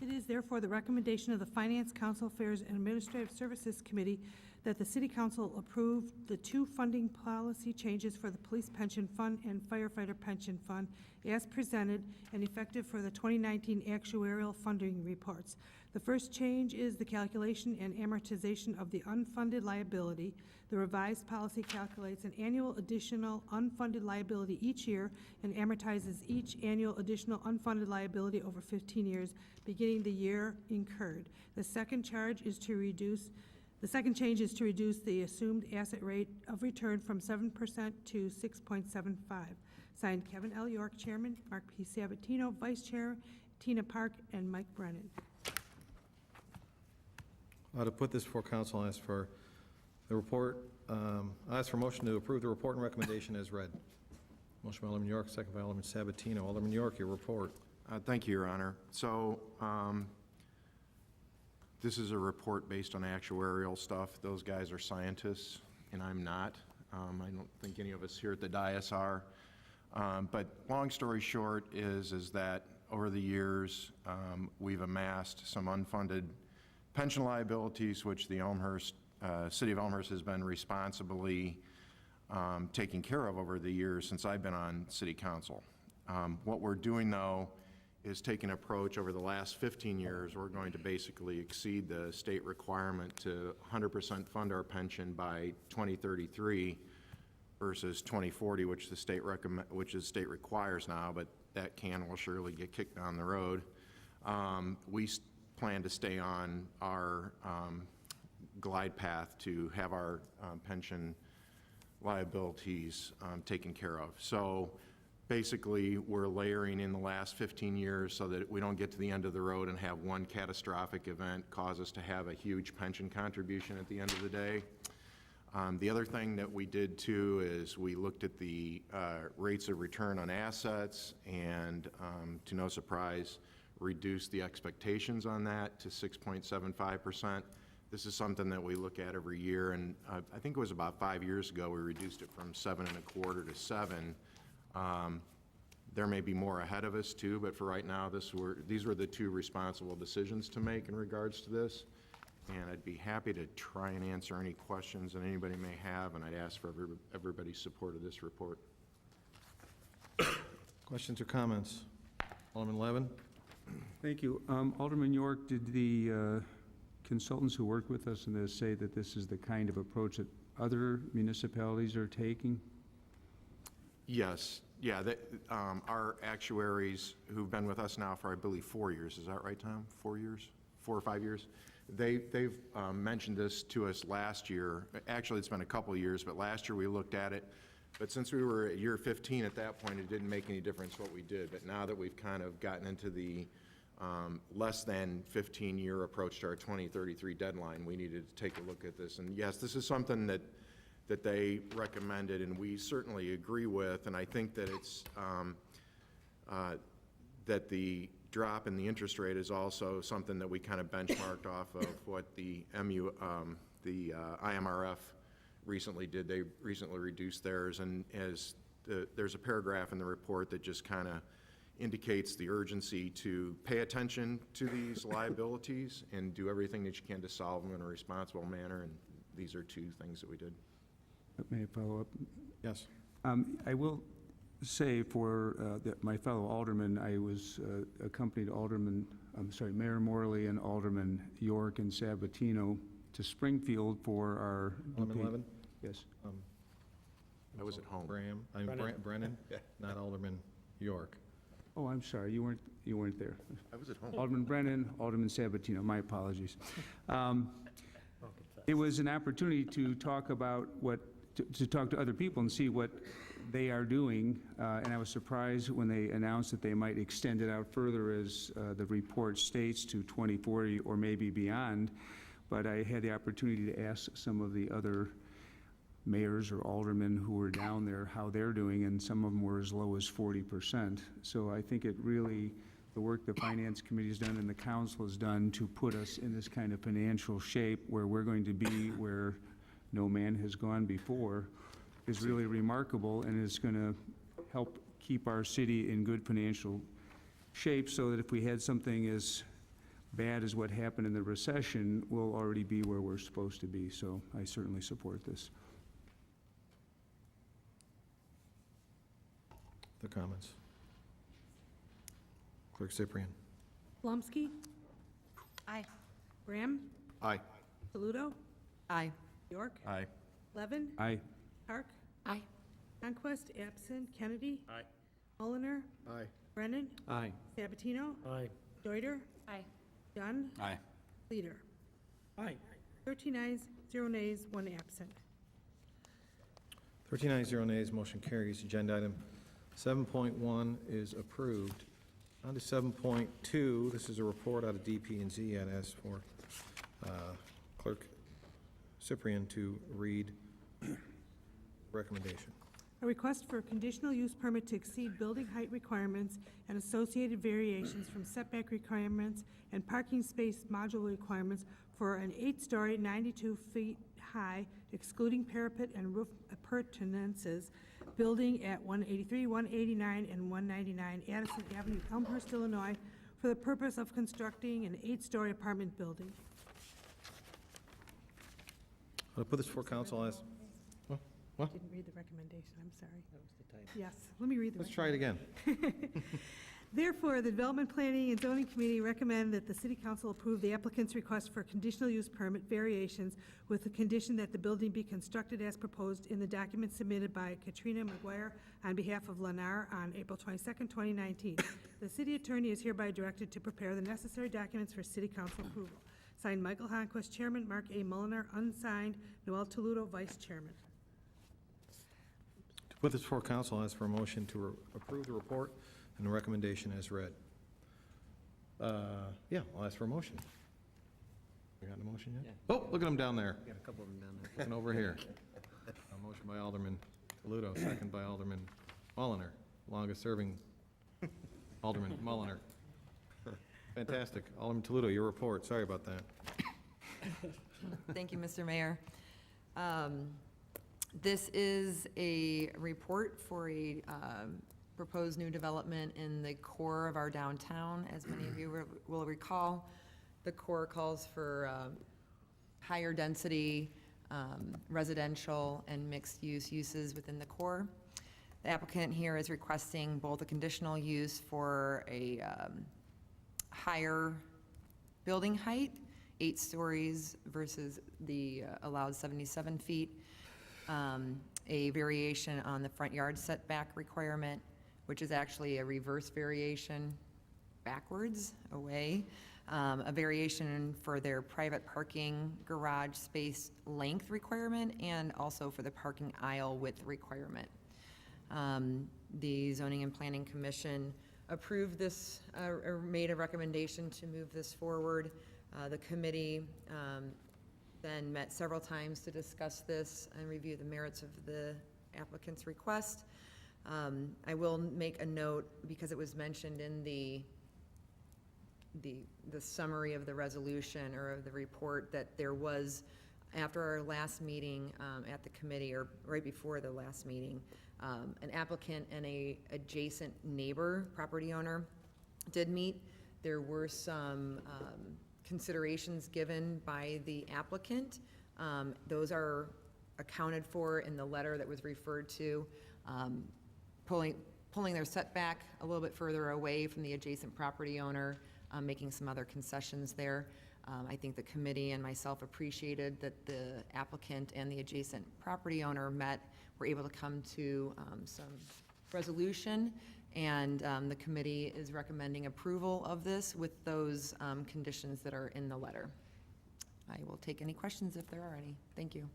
It is therefore the recommendation of the Finance, Council Affairs, and Administrative Services Committee that the City Council approve the 2 funding policy changes for the Police Pension Fund and Firefighter Pension Fund as presented and effective for the 2019 actuarial funding reports. The first change is the calculation and amortization of the unfunded liability. The revised policy calculates an annual additional unfunded liability each year and amortizes each annual additional unfunded liability over 15 years, beginning the year incurred. The second change is to reduce the assumed asset rate of return from 7% to 6.75. Signed, Kevin L. York, Chairman, Mark P. Sabatino, Vice Chair, Tina Park, and Mike Brennan. To put this before council, I ask for the report. I ask for motion to approve the report and recommendation as read. Motion by Alderman York, second by Alderman Sabatino. Alderman York, your report. Thank you, Your Honor. So, this is a report based on actuarial stuff. Those guys are scientists, and I'm not. I don't think any of us here at the dais are. But long story short is that over the years, we've amassed some unfunded pension liabilities, which the Elmhurst, City of Elmhurst has been responsibly taking care of over the years since I've been on City Council. What we're doing, though, is taking an approach over the last 15 years. We're going to basically exceed the state requirement to 100% fund our pension by 2033 versus 2040, which the state requires now, but that can will surely get kicked down the road. We plan to stay on our glide path to have our pension liabilities taken care of. So basically, we're layering in the last 15 years so that we don't get to the end of the road and have one catastrophic event cause us to have a huge pension contribution at the end of the day. The other thing that we did, too, is we looked at the rates of return on assets and, to no surprise, reduced the expectations on that to 6.75%. This is something that we look at every year, and I think it was about 5 years ago, we reduced it from 7.25 to 7. There may be more ahead of us too, but for right now, these were the two responsible decisions to make in regards to this. And I'd be happy to try and answer any questions that anybody may have, and I'd ask for everybody's support of this report. Questions or comments? Alderman Levin? Thank you. Alderman York, did the consultants who worked with us in this say that this is the kind of approach that other municipalities are taking? Yes, yeah, our actuaries who've been with us now for, I believe, 4 years, is that right, Tom? 4 years? 4 or 5 years? They've mentioned this to us last year. Actually, it's been a couple of years, but last year we looked at it. But since we were at year 15 at that point, it didn't make any difference what we did. But now that we've kind of gotten into the less than 15-year approach to our 2033 deadline, we needed to take a look at this. And yes, this is something that they recommended, and we certainly agree with. And I think that it's that the drop in the interest rate is also something that we kind of benchmarked off of what the IMRF recently did. They recently reduced theirs, and there's a paragraph in the report that just kind of indicates the urgency to pay attention to these liabilities and do everything that you can to solve them in a responsible manner, and these are two things that we did. May I follow up? Yes. I will say for my fellow aldermen, I was accompanied Mayor Morley and Alderman York and Sabatino to Springfield for our... Alderman Levin? Yes. I was at home. Brennan, not Alderman York. Oh, I'm sorry, you weren't there. I was at home. Alderman Brennan, Alderman Sabatino, my apologies. It was an opportunity to talk about to talk to other people and see what they are doing, and I was surprised when they announced that they might extend it out further, as the report states, to 2040 or maybe beyond. But I had the opportunity to ask some of the other mayors or aldermen who were down there how they're doing, and some of them were as low as 40%. So I think it really, the work the Finance Committee has done and the Council has done to put us in this kind of financial shape where we're going to be where no man has gone before is really remarkable, and is going to help keep our city in good financial shape, so that if we had something as bad as what happened in the recession, we'll already be where we're supposed to be. So I certainly support this. The comments. Clerk Cyprian. Blumsky. Aye. Graham. Aye. Saludo. Aye. York. Aye. Levin. Aye. Park. Aye. Conquest, absent. Kennedy. Aye. Mulliner. Aye. Brennan. Aye. Sabatino. Aye. Deuter. Aye. Dunn. Aye. Leader. Aye. 13 ayes, 0 nays, 1 absent. 13 ayes, 0 nays, motion carries. Agenda item 7.1 is approved. On to 7.2, this is a report out of DP&Z. I'd ask for Clerk Cyprian to read recommendation. A request for a conditional use permit to exceed building height requirements and associated variations from setback requirements and parking space module requirements for an 8-story, 92 feet high, excluding parapet and roof appurtenances, building at 183, 189, and 199 Addison Avenue, Elmhurst, Illinois, for the purpose of constructing an 8-story apartment building. I'll put this before council as... What? Didn't read the recommendation, I'm sorry. That was the type. Yes, let me read the Let's try it again. Therefore, the Development Planning and Zoning Committee recommend that the City Council approve the applicant's request for conditional use permit variations with the condition that the building be constructed as proposed in the document submitted by Katrina McGuire on behalf of Lennar on April 22nd, 2019. The city attorney is hereby directed to prepare the necessary documents for City Council approval. Signed, Michael Honquist, Chairman, Mark A. Mulliner, unsigned, Noel Toludo, Vice Chairman. To put this before council, I'll ask for a motion to approve the report and the recommendation as read. Yeah, I'll ask for a motion. We got a motion yet? Yeah. Oh, look at them down there. Got a couple of them down there. Looking over here. A motion by Alderman Toludo, second by Alderman Mulliner, longest-serving Alderman Mulliner. Fantastic. Alderman Toludo, your report. Sorry about that. Thank you, Mr. Mayor. This is a report for a proposed new development in the core of our downtown. As many of you will recall, the core calls for higher density residential and mixed-use uses within the core. The applicant here is requesting both a conditional use for a higher building height, 8 stories versus the allowed 77 feet, a variation on the front yard setback requirement, which is actually a reverse variation backwards away, a variation for their private parking garage space length requirement, and also for the parking aisle width requirement. The Zoning and Planning Commission approved this, or made a recommendation to move this forward. The committee then met several times to discuss this and review the merits of the applicant's request. I will make a note, because it was mentioned in the summary of the resolution or of the report, that there was, after our last meeting at the committee, or right before the last meeting, an applicant and a adjacent neighbor, property owner, did meet. There were some considerations given by the applicant. Those are accounted for in the letter that was referred to, pulling their setback a little bit further away from the adjacent property owner, making some other concessions there. I think the committee and myself appreciated that the applicant and the adjacent property owner were able to come to some resolution, and the committee is recommending approval of this with those conditions that are in the letter. I will take any questions if there are any. Thank you.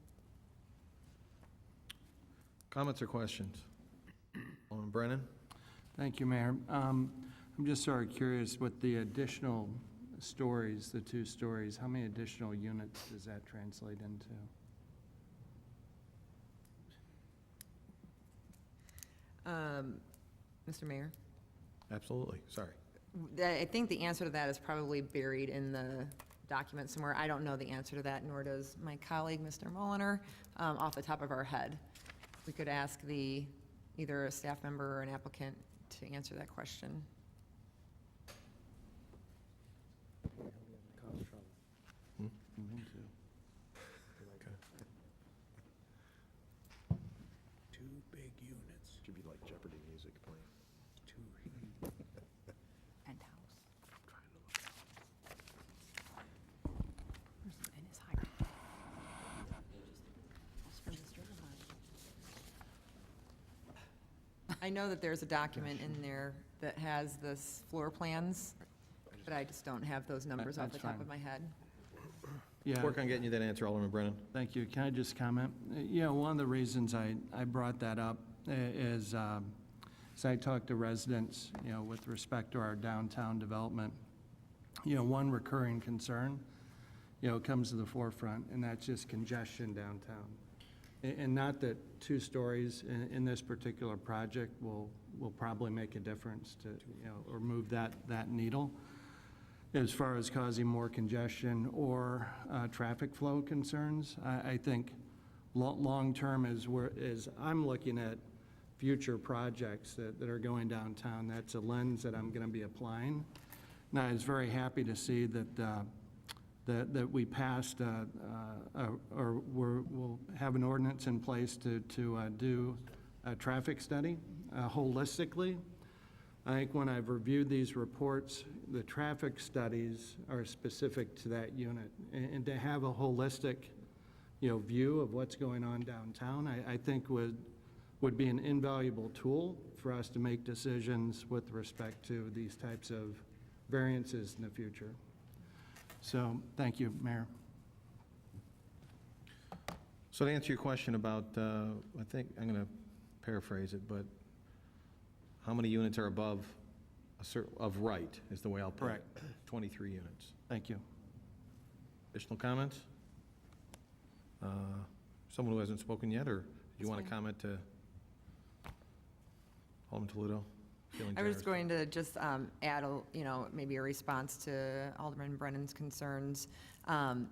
Comments or questions? Alderman Brennan? Thank you, Mayor. I'm just sort of curious, with the additional stories, the 2 stories, how many additional units does that translate into? Mr. Mayor? Absolutely, sorry. I think the answer to that is probably buried in the document somewhere. I don't know the answer to that, nor does my colleague, Mr. Mulliner, off the top of our head. We could ask either a staff member or an applicant to answer that question. Two big units. Should be like Jeopardy music playing. And house. And it's higher. Just for Mr. Levine. I know that there's a document in there that has this floor plans, but I just don't have those numbers off the That's top fine. of my head. Yeah. Work on getting you that answer, Alderman Brennan. Thank you. Can I just comment? One of the reasons I brought that up is, as I talked to residents, with respect to our downtown development, one recurring concern, comes to the forefront, and that's just congestion downtown. And not that 2 stories in this particular project will probably make a difference to, or move that needle as far as causing more congestion or traffic flow concerns. I think long-term, as I'm looking at future projects that are going downtown, that's a lens that I'm going to be applying. And I was very happy to see that we passed, or we'll have an ordinance in place to do a traffic study holistically. I think when I've reviewed these reports, the traffic studies are specific to that unit. And to have a holistic, view of what's going on downtown, I think would be an invaluable tool for us to make decisions with respect to these types of variances in the future. So, thank you, Mayor. So to answer your question about, I think, I'm going to paraphrase it, but how many units are above of right is the way I'll put it. Correct. 23 units. Thank you. Additional comments? Someone who hasn't spoken yet, or do you That's want to fine. comment to Alderman Toledo? Feeling I was generous. going to just add, maybe a response to Alderman Brennan's concerns.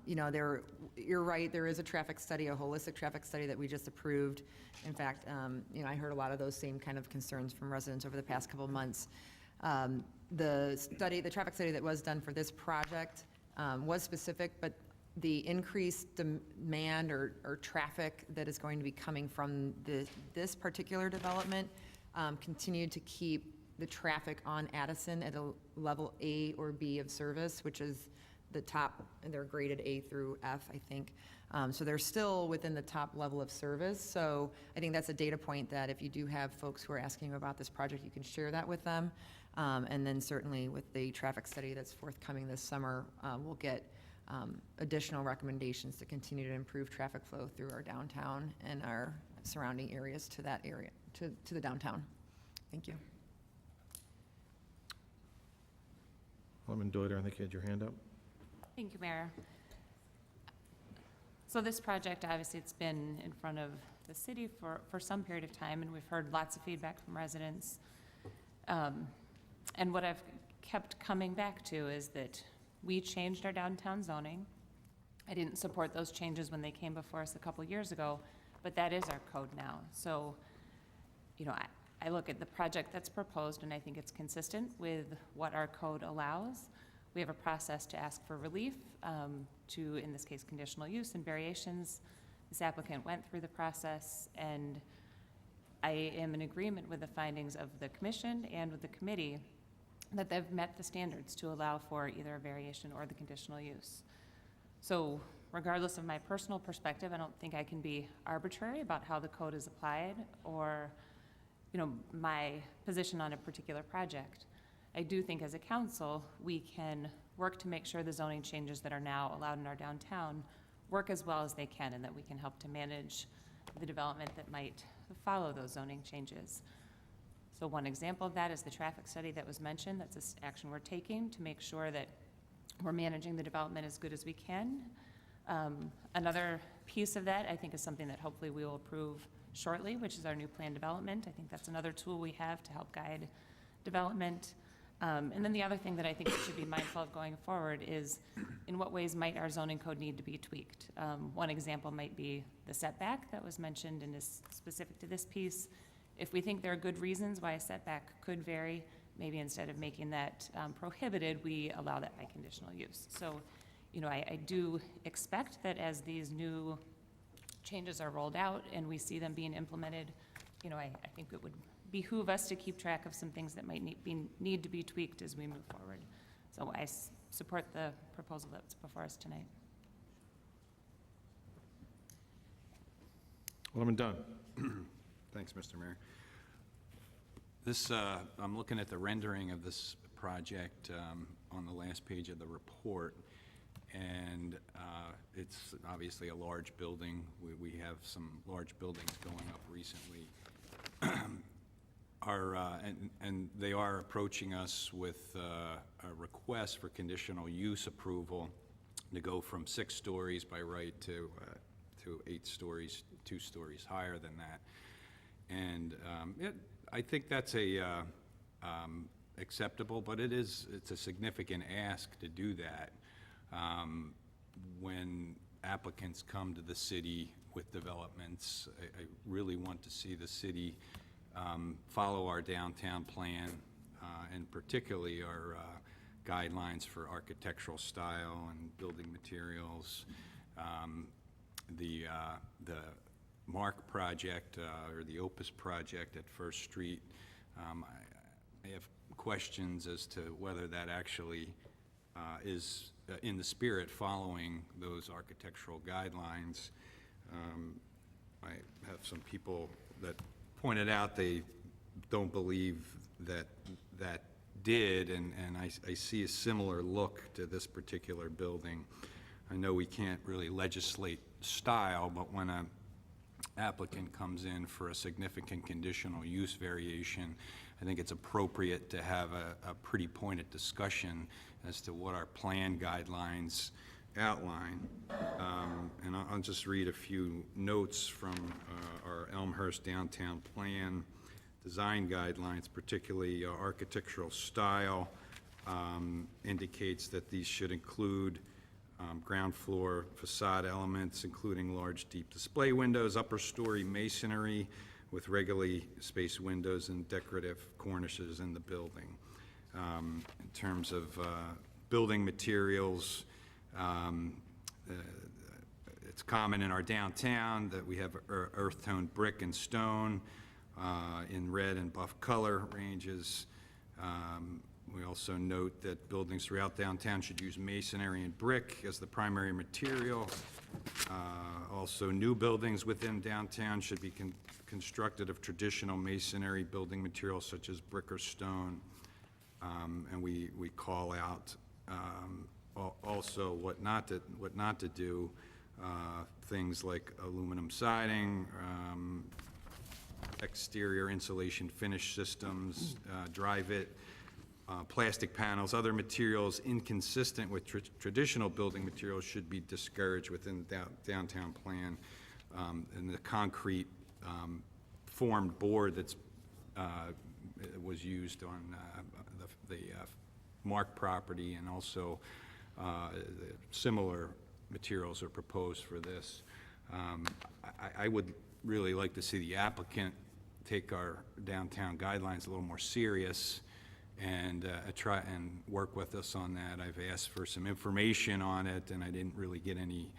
You're right, there is a traffic study, a holistic traffic study that we just approved. In fact, I heard a lot of those same kind of concerns from residents over the past couple of months. The traffic study that was done for this project was specific, but the increased demand or traffic that is going to be coming from this particular development continued to keep the traffic on Addison at a level A or B of service, which is the top, and they're graded A through F, I think. So they're still within the top level of service. So I think that's a data point that if you do have folks who are asking you about this project, you can share that with them. And then certainly with the traffic study that's forthcoming this summer, we'll get additional recommendations to continue to improve traffic flow through our downtown and our surrounding areas to that area, to the downtown. Thank you. Alderman Deuter, I think you had your hand up. Thank you, Mayor. So this project, obviously, it's been in front of the city for some period of time, and we've heard lots of feedback from residents. And what I've kept coming back to is that we changed our downtown zoning. I didn't support those changes when they came before us a couple years ago, but that is our code now. So, I look at the project that's proposed, and I think it's consistent with what our code allows. We have a process to ask for relief, to, in this case, conditional use and variations. This applicant went through the process, and I am in agreement with the findings of the commission and with the committee that they've met the standards to allow for either a variation or the conditional use. So regardless of my personal perspective, I don't think I can be arbitrary about how the code is applied or, my position on a particular project. I do think as a council, we can work to make sure the zoning changes that are now allowed in our downtown work as well as they can, and that we can help to manage the development that might follow those zoning changes. So one example of that is the traffic study that was mentioned. That's an action we're taking to make sure that we're managing the development as good as we can. Another piece of that, I think, is something that hopefully we will approve shortly, which is our new plan development. I think that's another tool we have to help guide development. And then the other thing that I think we should be mindful of going forward is in what ways might our zoning code need to be tweaked. One example might be the setback that was mentioned and is specific to this piece. If we think there are good reasons why a setback could vary, maybe instead of making that prohibited, we allow that by conditional use. So, I do expect that as these new changes are rolled out and we see them being implemented, I think it would behoove us to keep track of some things that might need to be tweaked as we move forward. So I support the proposal that's before us tonight. Alderman Dunn. Thanks, Mr. Mayor. This, I'm looking at the rendering of this project on the last page of the report, and it's obviously a large building. We have some large buildings going up recently. And they are approaching us with a request for conditional use approval to go from 6 stories by right to 8 stories, 2 stories higher than that. And I think that's acceptable, but it's a significant ask to do that when applicants come to the city with developments. I really want to see the city follow our downtown plan, and particularly our guidelines for architectural style and building materials. The Mark project, or the Opus project at First Street, I have questions as to whether that actually is in the spirit following those architectural guidelines. I have some people that pointed out they don't believe that that did, and I see a similar look to this particular building. I know we can't really legislate style, but when an applicant comes in for a significant conditional use variation, I think it's appropriate to have a pretty pointed discussion as to what our plan guidelines outline. And I'll just read a few notes from our Elmhurst downtown plan. design guidelines, particularly architectural style, indicates that these should include ground floor facade elements, including large deep display windows, upper story masonry with regularly spaced windows and decorative cornices in the building. In terms of building materials, it's common in our downtown that we have earth tone brick and stone in red and buff color ranges. We also note that buildings throughout downtown should use masonry and brick as the primary material. Also, new buildings within downtown should be constructed of traditional masonry building materials such as brick or stone. And we call out also what not to do, things like aluminum siding, exterior insulation finish systems, dry-vit, plastic panels, other materials inconsistent with traditional building materials should be discouraged within the downtown plan. And the concrete formed board that's was used on the Mark property, and also similar materials are proposed for this. I would really like to see the applicant take our downtown guidelines a little more serious and try and work with us on that. I've asked for some information on it, and I didn't really get any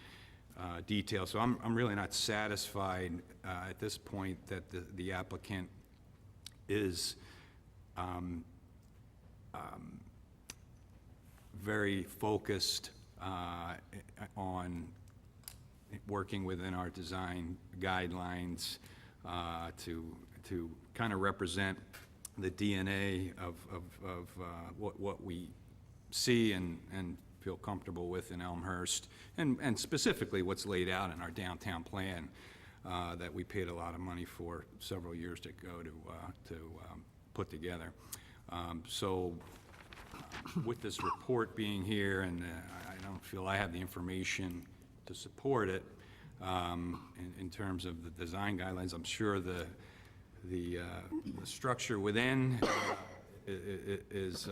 details. So I'm really not satisfied at this point that the applicant is very focused on working within our design guidelines to kind of represent the DNA of what we see and feel comfortable with in Elmhurst, and specifically what's laid out in our downtown plan that we paid a lot of money for several years ago to put together. So with this report being here, and I don't feel I have the information to support it in terms of the design guidelines, I'm sure the structure within is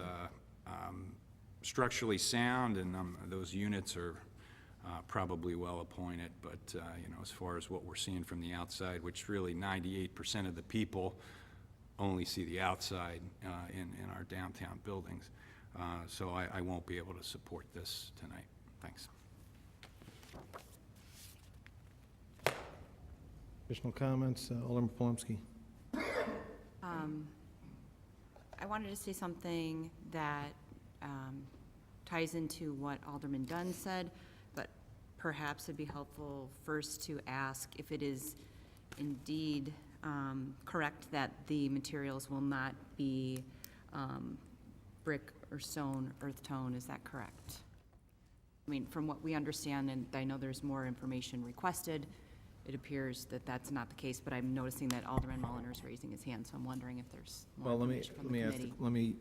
structurally sound, and those units are probably well appointed, but you know, as far as what we're seeing from the outside, which really 98% of the people only see the outside in our downtown buildings. So I won't be able to support this tonight. Thanks. Additional comments, Alderman Polomsky. I wanted to say something that ties into what Alderman Dunn said, but perhaps it'd be helpful first to ask if it is indeed correct that the materials will not be brick or stone, earth tone. Is that correct? I mean, from what we understand, and I know there's more information requested, it appears that that's not the case, but I'm noticing that Alderman Mulliner is raising his hand, so I'm wondering if there's more information from the committee. Let me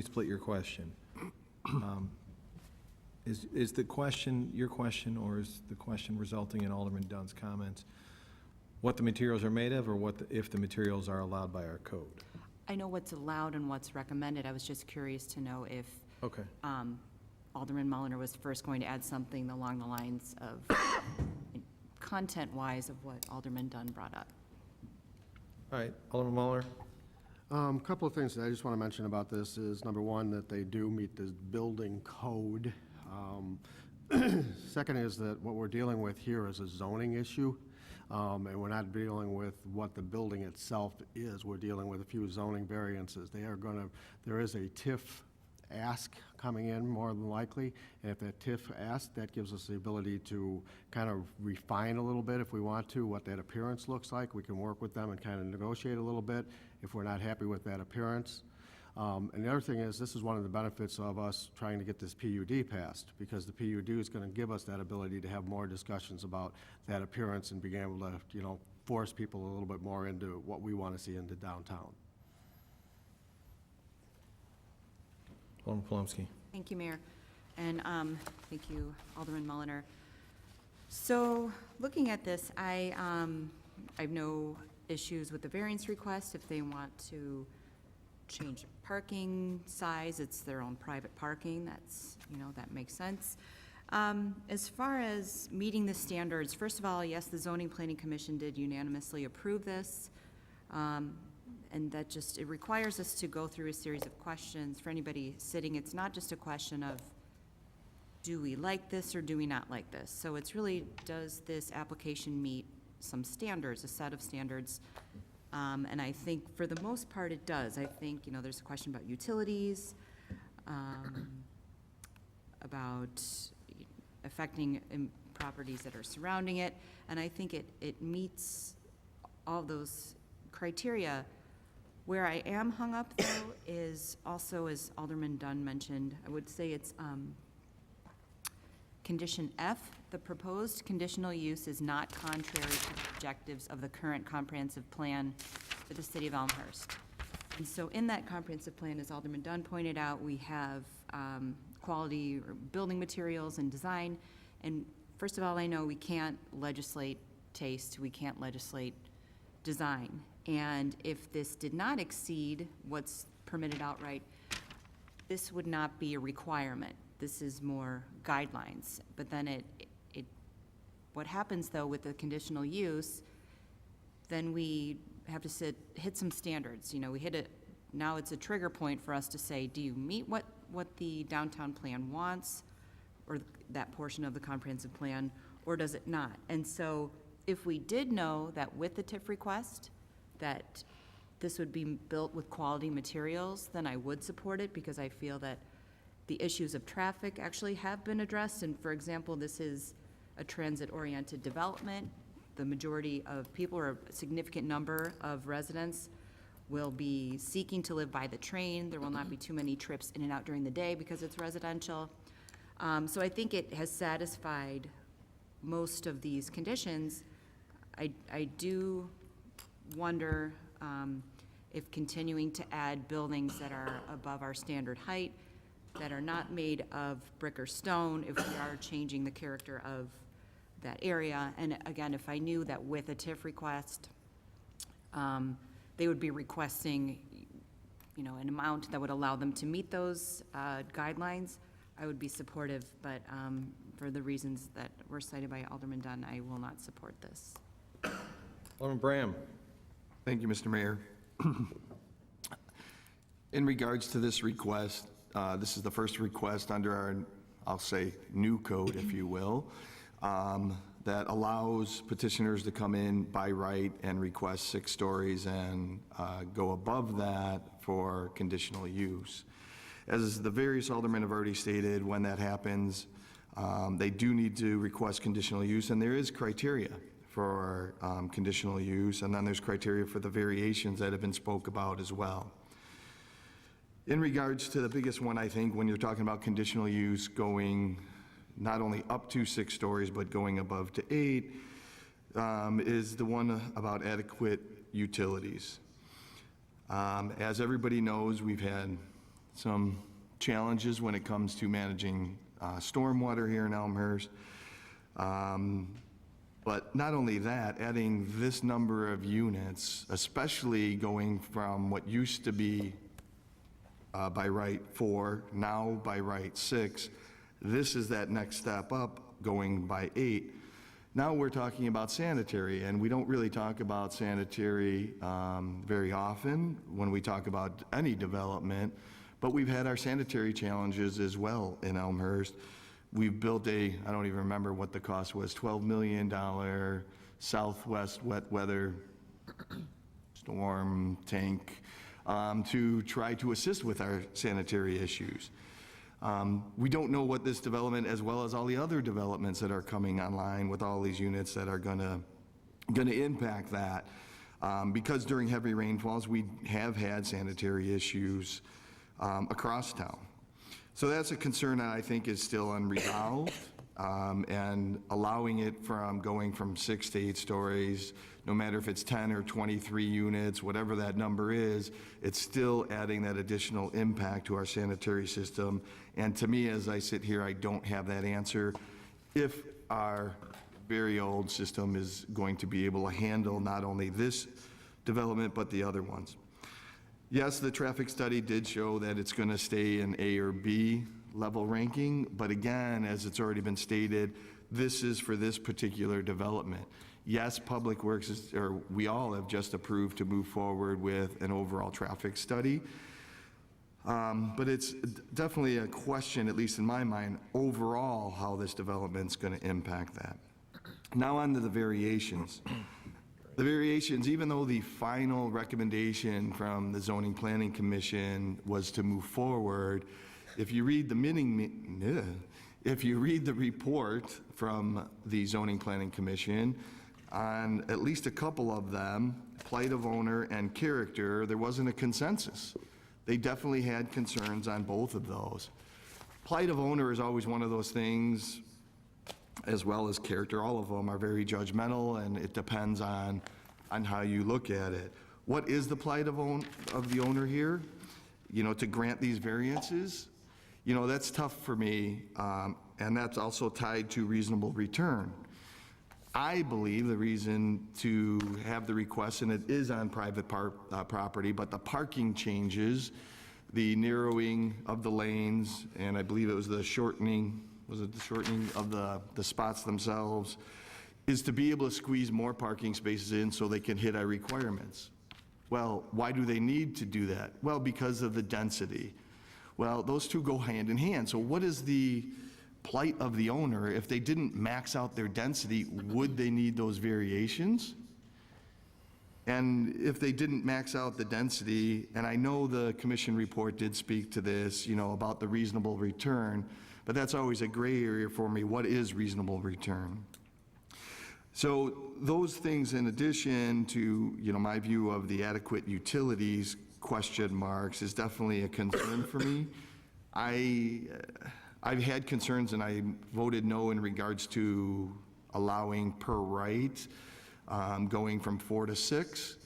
split your question. Is the question your question, or is the question resulting in Alderman Dunn's comments what the materials are made of, or if the materials are allowed by our code? I know what's allowed and what's recommended. I was just curious to know if Alderman Mulliner was first going to add something along the lines of content-wise of what Alderman Dunn brought up. All right, Alderman Mulliner. A couple of things that I just want to mention about this is, number one, that they do meet the building code. Second is that what we're dealing with here is a zoning issue, and we're not dealing with what the building itself is. We're dealing with a few zoning variances. There is a TIF ask coming in more than likely, and if that TIF ask, that gives us the ability to kind of refine a little bit if we want to, what that appearance looks like. We can work with them and kind of negotiate a little bit if we're not happy with that appearance. And the other thing is, this is one of the benefits of us trying to get this PUD passed, because the PUD is going to give us that ability to have more discussions about that appearance and being able to, you know, force people a little bit more into what we want to see into downtown. Alderman Polomsky. Thank you, Mayor. And thank you, Alderman Mulliner. So looking at this, I know issues with the variance request. If they want to change parking size, it's their own private parking. That's, that makes sense. As far as meeting the standards, first of all, yes, the Zoning Planning Commission did unanimously approve this. And that just, it requires us to go through a series of questions. For anybody sitting, it's not just a question of, do we like this or do we not like this? So it's really, does this application meet some standards, a set of standards? And I think for the most part it does. I think, there's a question about utilities, about affecting properties that are surrounding it, and I think it meets all those criteria. Where I am hung up, though, is also, as Alderman Dunn mentioned, I would say it's condition F. The proposed conditional use is not contrary to the objectives of the current comprehensive plan for the city of Elmhurst. And so in that comprehensive plan, as Alderman Dunn pointed out, we have quality building materials and design. And first of all, I know we can't legislate taste, we can't legislate design. And if this did not exceed what's permitted outright, this would not be a requirement. This is more guidelines. But then what happens though with the conditional use, then we have to hit some standards. We hit it, now it's a trigger point for us to say, do you meet what the downtown plan wants, or that portion of the comprehensive plan, or does it not? And so if we did know that with the TIF request, that this would be built with quality materials, then I would support it, because I feel that the issues of traffic actually have been addressed. And for example, this is a transit-oriented development. The majority of people, or a significant number of residents, will be seeking to live by the train. There will not be too many trips in and out during the day because it's residential. So I think it has satisfied most of these conditions. I do wonder if continuing to add buildings that are above our standard height, that are not made of brick or stone, if we are changing the character of that area. And again, if I knew that with a TIF request, they would be requesting, an amount that would allow them to meet those guidelines, I would be supportive. But for the reasons that were cited by Alderman Dunn, I will not support this. Alderman Bram. Thank you, Mr. Mayor. In regards to this request, this is the first request under our, I'll say, new code, if you will, that allows petitioners to come in by right and request 6 stories and go above that for conditional use. As the various aldermen have already stated, when that happens, they do need to request conditional use, and there is criteria for conditional use, and then there's criteria for the variations that have been spoke about as well. In regards to the biggest one, I think, when you're talking about conditional use going not only up to 6 stories, but going above to 8, is the one about adequate utilities. As everybody knows, we've had some challenges when it comes to managing stormwater here in Elmhurst. But not only that, adding this number of units, especially going from what used to be by right 4, now by right 6, this is that next step up, going by 8. Now we're talking about sanitary, and we don't really talk about sanitary very often when we talk about any development, but we've had our sanitary challenges as well in Elmhurst. We've built I don't even remember what the cost was, $12 million Southwest wet weather storm tank to try to assist with our sanitary issues. We don't know what this development, as well as all the other developments that are coming online with all these units that are gonna impact that. Because during heavy rainfalls, we have had sanitary issues across town. So that's a concern that I think is still unresolved, and allowing it from going from 6 to 8 stories, no matter if it's 10 or 23 units, whatever that number is, it's still adding that additional impact to our sanitary system. And to me, as I sit here, I don't have that answer. If our very old system is going to be able to handle not only this development, but the other ones. Yes, the traffic study did show that it's going to stay in A or B level ranking, but again, as it's already been stated, this is for this particular development. Yes, Public Works is, or we all have just approved to move forward with an overall traffic study. But it's definitely a question, at least in my mind, overall, how this development's going to impact that. Now on to the variations. The variations, even though the final recommendation from the Zoning Planning Commission was to move forward, if you read the report from the Zoning Planning Commission, on at least a couple of them, plight of owner and character, there wasn't a consensus. They definitely had concerns on both of those. Plight of owner is always one of those things, as well as character. All of them are very judgmental, and it depends on how you look at it. What is the plight of the owner here? You know, to grant these variances? You know, that's tough for me, and that's also tied to reasonable return. I believe the reason to have the request, and it is on private property, but the parking changes, the narrowing of the lanes, and I believe it was the shortening, was it the shortening of the spots themselves, is to be able to squeeze more parking spaces in so they can hit our requirements. Well, why do they need to do that? Well, because of the density. Well, those two go hand in hand. So what is the plight of the owner? If they didn't max out their density, would they need those variations? And if they didn't max out the density, and I know the commission report did speak to this, you know, about the reasonable return, but that's always a gray area for me. What is reasonable return? So those things, in addition to, you know, my view of the adequate utilities question marks, is definitely a concern for me. I've had concerns, and I voted no in regards to allowing per right, going from 4 to 6.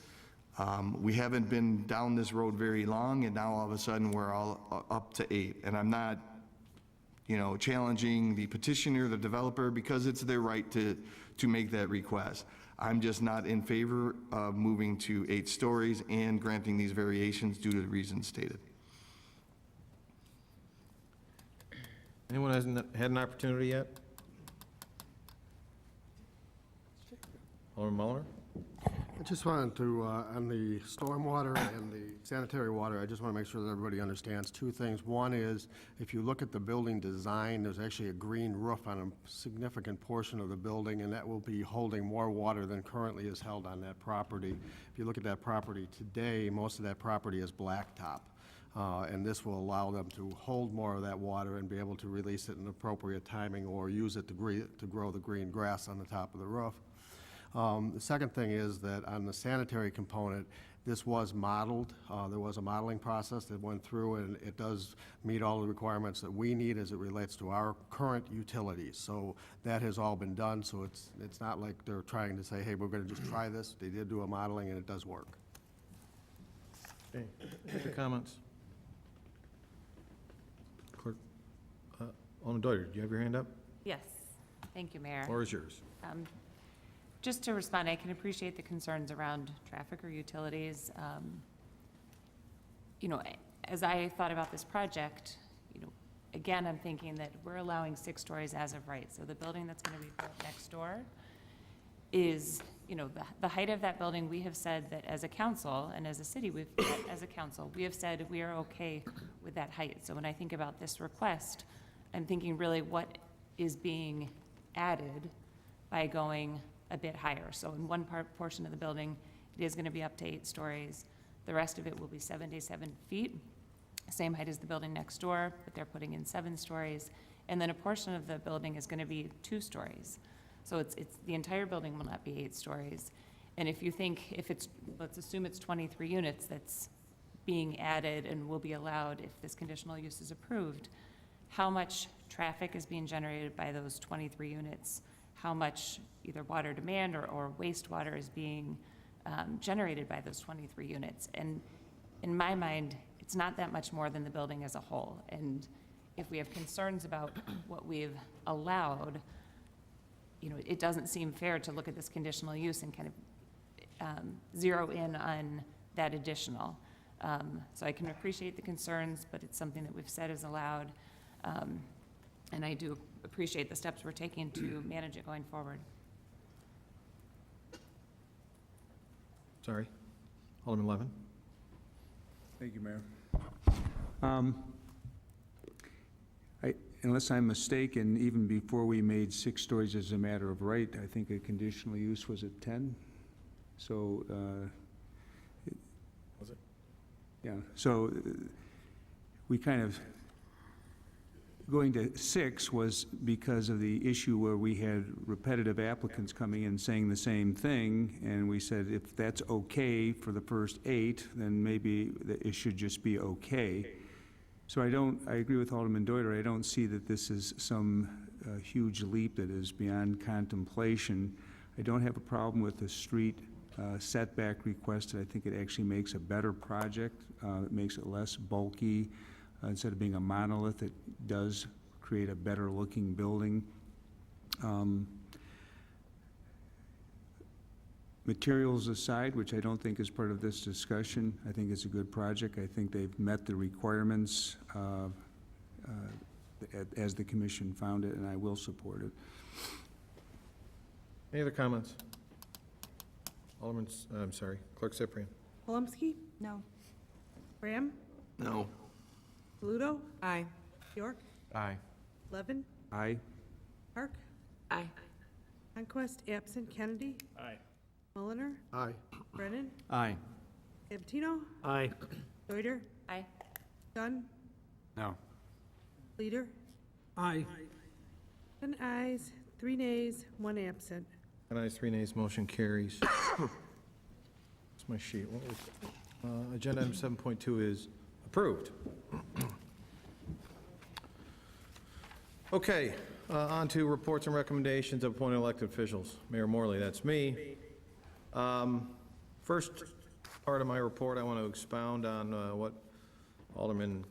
We haven't been down this road very long, and now all of a sudden we're all up to 8. And I'm not, you know, challenging the petitioner, the developer, because it's their right to make that request. I'm just not in favor of moving to 8 stories and granting these variations due to the reasons stated. Anyone hasn't had an opportunity yet? Alderman Muller? I just wanted to, on the stormwater and the sanitary water, I just want to make sure that everybody understands 2 things. One is, if you look at the building design, there's actually a green roof on a significant portion of the building, and that will be holding more water than currently is held on that property. If you look at that property today, most of that property is blacktop. And this will allow them to hold more of that water and be able to release it in appropriate timing or use it to grow the green grass on the top of the roof. The second thing is that on the sanitary component, this was modeled. There was a modeling process that went through, and it does meet all the requirements that we need as it relates to our current utilities. So that has all been done, so it's not like they're trying to say, hey, we're going to just try this. They did do a modeling, and it does work. Okay. Other comments? Clerk, Alderman Doyer, do you have your hand up? Yes. Thank you, Mayor. Floor is yours. Just to respond, I can appreciate the concerns around traffic or utilities. You know, as I thought about this project, you know, again, I'm thinking that we're allowing 6 stories as of right. So the building that's going to be built next door is, you know, the height of that building, we have said that as a council and as a city, as a council, we have said we are okay with that height. So when I think about this request, I'm thinking really what is being added by going a bit higher. So in one portion of the building, it is going to be up to 8 stories. The rest of it will be 77 feet, same height as the building next door, but they're putting in 7 stories. And then a portion of the building is going to be 2 stories. So it's the entire building will not be 8 stories. And if you think, let's assume it's 23 units that's being added and will be allowed if this conditional use is approved, how much traffic is being generated by those 23 units? How much either water demand or wastewater is being generated by those 23 units? And in my mind, it's not that much more than the building as a whole. And if we have concerns about what we've allowed, you know, it doesn't seem fair to look at this conditional use and kind of zero in on that additional. So I can appreciate the concerns, but it's something that we've said is allowed. And I do appreciate the steps we're taking to manage it going forward. Sorry. Alderman Levin? Thank you, Mayor. Unless I'm mistaken, even before we made 6 stories as a matter of right, I think a conditional use was at 10. So, Was it? yeah, so we kind of, going to 6 was because of the issue where we had repetitive applicants coming in saying the same thing, and we said if that's okay for the first 8, then maybe it should just be okay. So I agree with Alderman Deuter. I don't see that this is some huge leap that is beyond contemplation. I don't have a problem with the street setback request. I think it actually makes a better project. It makes it less bulky. Instead of being a monolith, it does create a better looking building. Materials aside, which I don't think is part of this discussion, I think it's a good project. I think they've met the requirements as the commission found it, and I will support it. Any other comments? Alderman, I'm sorry, Clerk Cyprian. Holmesky? No. Graham? No. Bluto? Aye. York? Aye. Levin? Aye. Park? Aye. Conquest, absent. Kennedy? Aye. Mulliner? Aye. Brennan? Aye. Sabatino? Aye. Deuter? Aye. Dunn? No. Leader? Aye. 10 ayes, 3 nays, 1 absent. 10 ayes, 3 nays, motion carries. That's my sheet. What was, agenda item 7.2 is approved. Okay, on to reports and recommendations of appointed elected officials. Mayor Morley, that's me. First part of my report, I want to expound on what Alderman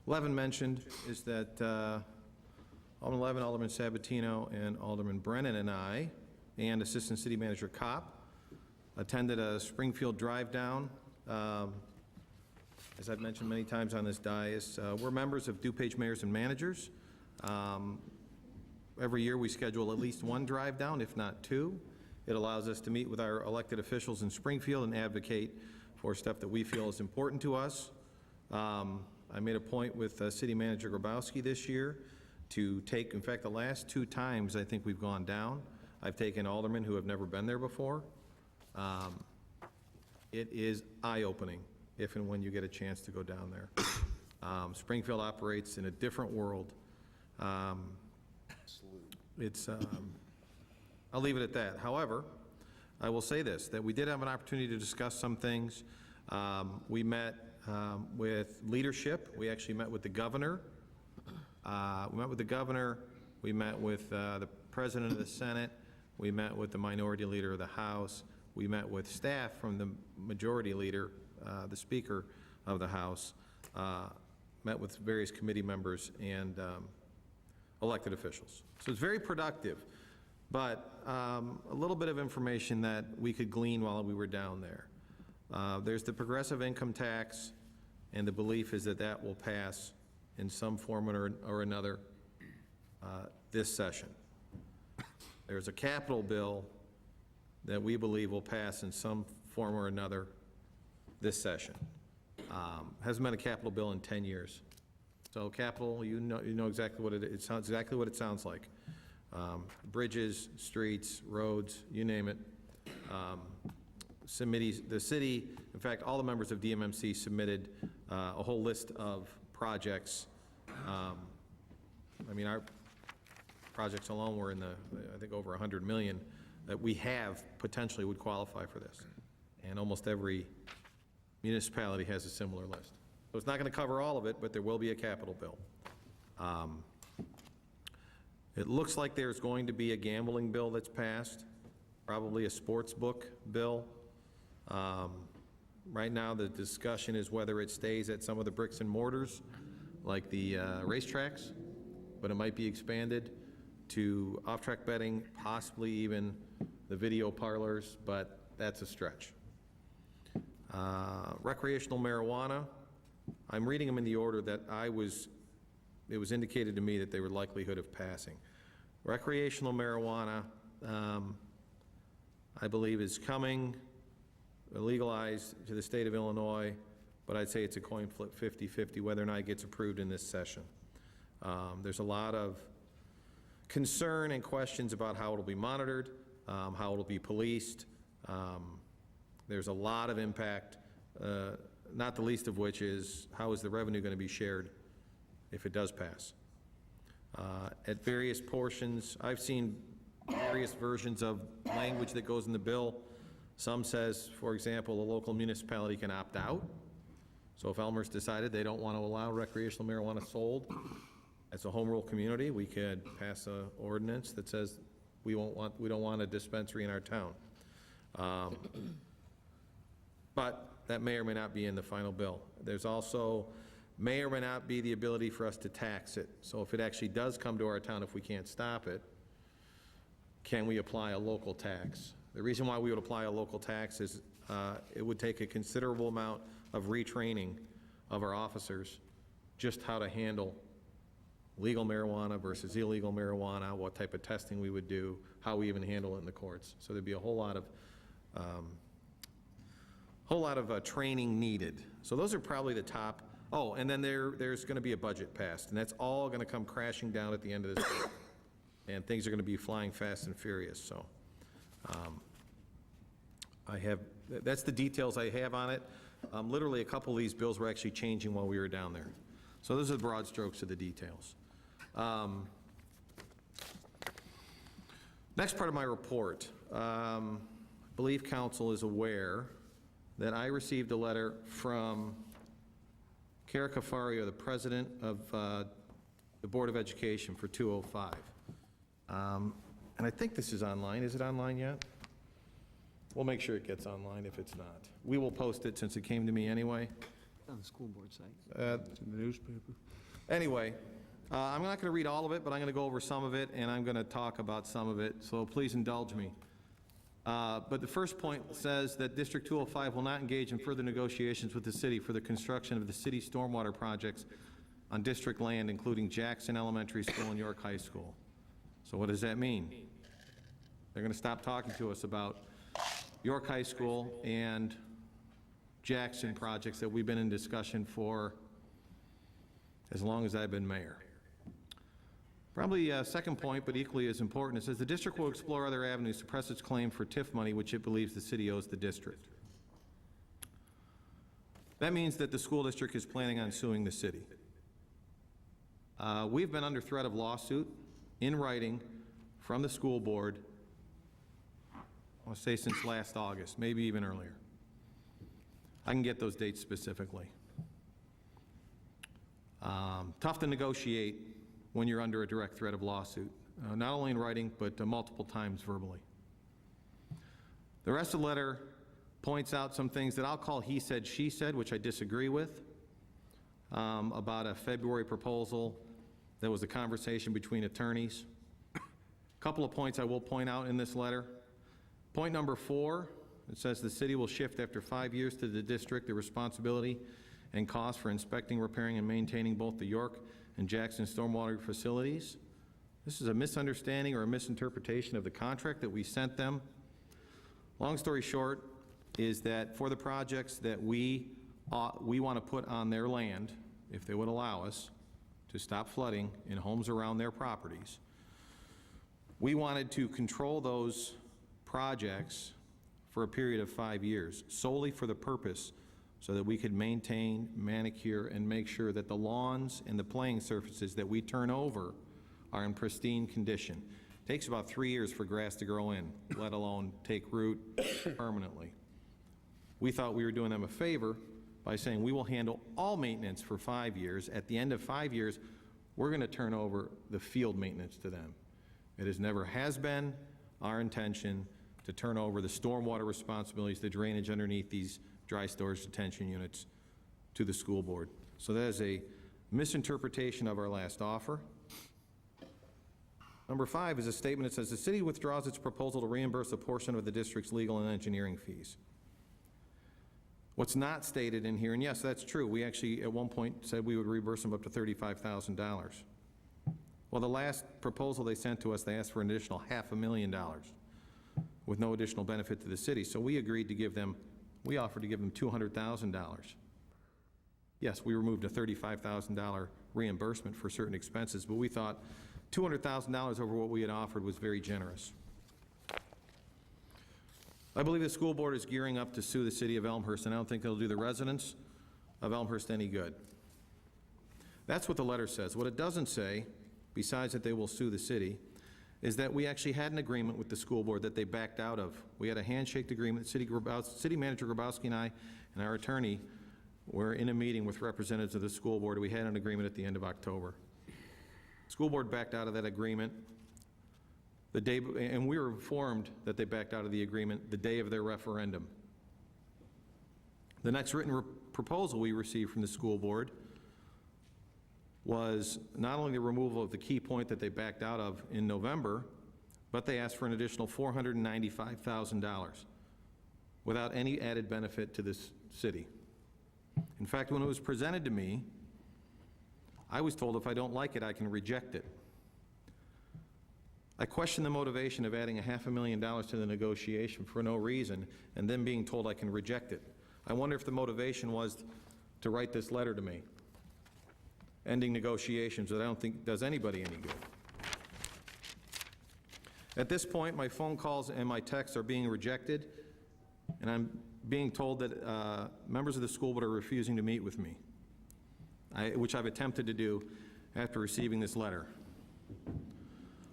Levin mentioned, is that Alderman Levin, Alderman Sabatino, and Alderman Brennan and I, and Assistant City Manager Kopp, attended a Springfield drive-down. As I've mentioned many times on this dais, we're members of DuPage Mayors and Managers. Every year we schedule at least 1 drive-down, if not 2. It allows us to meet with our elected officials in Springfield and advocate for stuff that we feel is important to us. I made a point with City Manager Grabowski this year to take, in fact, the last 2 times I think we've gone down, I've taken aldermen who have never been there before. It is eye-opening if and when you get a chance to go down there. Springfield operates in a different world. I'll leave it at that. However, I will say this, that we did have an opportunity to discuss some things. We met with leadership. We actually met with the governor. We met with the president of the Senate. We met with the minority leader of the House. We met with staff from the majority leader, the Speaker of the House, met with various committee members and elected officials. So it's very productive, but a little bit of information that we could glean while we were down there. There's the progressive income tax, and the belief is that that will pass in some form or another this session. There's a capital bill that we believe will pass in some form or another this session. Hasn't been a capital bill in 10 years. So capital, you know exactly what it sounds exactly what it sounds like. Bridges, streets, roads, you name it. The city, in fact, all the members of DMMC submitted a whole list of projects. I mean, our projects alone were in the, I think, over 100 million that we have potentially would qualify for this. And almost every municipality has a similar list. So it's not going to cover all of it, but there will be a capital bill. It looks like there's going to be a gambling bill that's passed, probably a sports book bill. Right now, the discussion is whether it stays at some of the bricks and mortars, like the racetracks, but it might be expanded to off-track betting, possibly even the video parlors, but that's a stretch. Recreational marijuana, I'm reading them in the order that it was indicated to me that they were likelihood of passing. Recreational marijuana, I believe, is coming legalized to the state of Illinois, but I'd say it's a coin flip 50-50 whether or not it gets approved in this session. There's a lot of concern and questions about how it'll be monitored, how it'll be policed. There's a lot of impact, not the least of which is how is the revenue going to be shared if it does pass. At various portions, I've seen various versions of language that goes in the bill. Some says, for example, a local municipality can opt out. So if Elmhurst decided they don't want to allow recreational marijuana sold as a home rule community, we could pass an ordinance that says we don't want a dispensary in our town. But that may or may not be in the final bill. There's also may or may not be the ability for us to tax it. So if it actually does come to our town, if we can't stop it, can we apply a local tax? The reason why we would apply a local tax is it would take a considerable amount of retraining of our officers just how to handle legal marijuana versus illegal marijuana, what type of testing we would do, how we even handle it in the courts. So there'd be a whole lot of training needed. So those are probably the top. Oh, and then there's going to be a budget passed, and that's all going to come crashing down at the end of this year. And things are going to be flying fast and furious. So that's the details I have on it. Literally a couple of these bills were actually changing while we were down there. So those are the broad strokes of the details. Next part of my report. I believe council is aware that I received a letter from Kara Cafario, the president of the Board of Education for 205. And I think this is online. Is it online yet? We'll make sure it gets online if it's not. We will post it since it came to me anyway. On the school board site. It's in the newspaper. Anyway, I'm not going to read all of it, but I'm going to go over some of it, and I'm going to talk about some of it, so please indulge me. But the first point says that District 205 will not engage in further negotiations with the city for the construction of the city stormwater projects on district land, including Jackson Elementary School and York High School. So what does that mean? They're going to stop talking to us about York High School and Jackson projects that we've been in discussion for as long as I've been mayor. Probably a second point, but equally as important, it says the district will explore other avenues to press its claim for TIF money, which it believes the city owes the district. That means that the school district is planning on suing the city. We've been under threat of lawsuit in writing from the school board, I want to say since last August, maybe even earlier. I can get those dates specifically. Tough to negotiate when you're under a direct threat of lawsuit, not only in writing, but multiple times verbally. The rest of the letter points out some things that I'll call he said, she said, which I disagree with, about a February proposal that was a conversation between attorneys. A couple of points I will point out in this letter. Point number 4, it says the city will shift after 5 years to the district the responsibility and cost for inspecting, repairing, and maintaining both the York and Jackson stormwater facilities. This is a misunderstanding or a misinterpretation of the contract that we sent them. Long story short is that for the projects that we want to put on their land, if they would allow us to stop flooding in homes around their properties, we wanted to control those projects for a period of 5 years, solely for the purpose so that we could maintain, manicure, and make sure that the lawns and the playing surfaces that we turn over are in pristine condition. It takes about 3 years for grass to grow in, let alone take root permanently. We thought we were doing them a favor by saying we will handle all maintenance for 5 years. At the end of 5 years, we're going to turn over the field maintenance to them. It never has been our intention to turn over the stormwater responsibilities, the drainage underneath these dry storage detention units to the school board. So that is a misinterpretation of our last offer. Number 5 is a statement that says, "The city withdraws its proposal to reimburse a portion of the district's legal and engineering fees." What's not stated in here, and yes, that's true, we actually at one point said we would reimburse them up to $35,000. Well, the last proposal they sent to us, they asked for an additional $500,000 with no additional benefit to the city. So we agreed to give them, we offered to give them $200,000. Yes, we removed a $35,000 reimbursement for certain expenses, but we thought $200,000 over what we had offered was very generous. I believe the school board is gearing up to sue the city of Elmhurst, and I don't think it'll do the residents of Elmhurst any good. That's what the letter says. What it doesn't say, besides that they will sue the city, is that we actually had an agreement with the school board that they backed out of. We had a handshake agreement. City Manager Grabowski and I and our attorney were in a meeting with representatives of the school board. We had an agreement at the end of October. School board backed out of that agreement the day, and we were informed that they backed out of the agreement the day of their referendum. The next written proposal we received from the school board was not only the removal of the key point that they backed out of in November, but they asked for an additional $495,000 without any added benefit to this city. In fact, when it was presented to me, I was told if I don't like it, I can reject it. I question the motivation of adding $500,000 to the negotiation for no reason and then being told I can reject it. I wonder if the motivation was to write this letter to me, ending negotiations that I don't think does anybody any good. At this point, my phone calls and my texts are being rejected, and I'm being told that members of the school board are refusing to meet with me, which I've attempted to do after receiving this letter.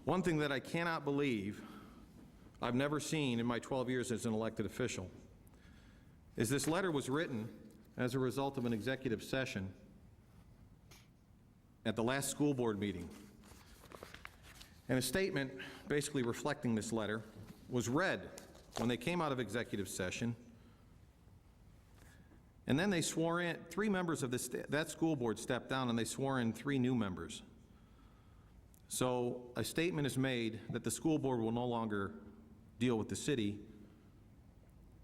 One thing that I cannot believe, I've never seen in my 12 years as an elected official, is this letter was written as a result of an executive session at the last school board meeting. And a statement basically reflecting this letter was read when they came out of executive session, and then they swore in, 3 members of that school board stepped down and they swore in 3 new members. So a statement is made that the school board will no longer deal with the city,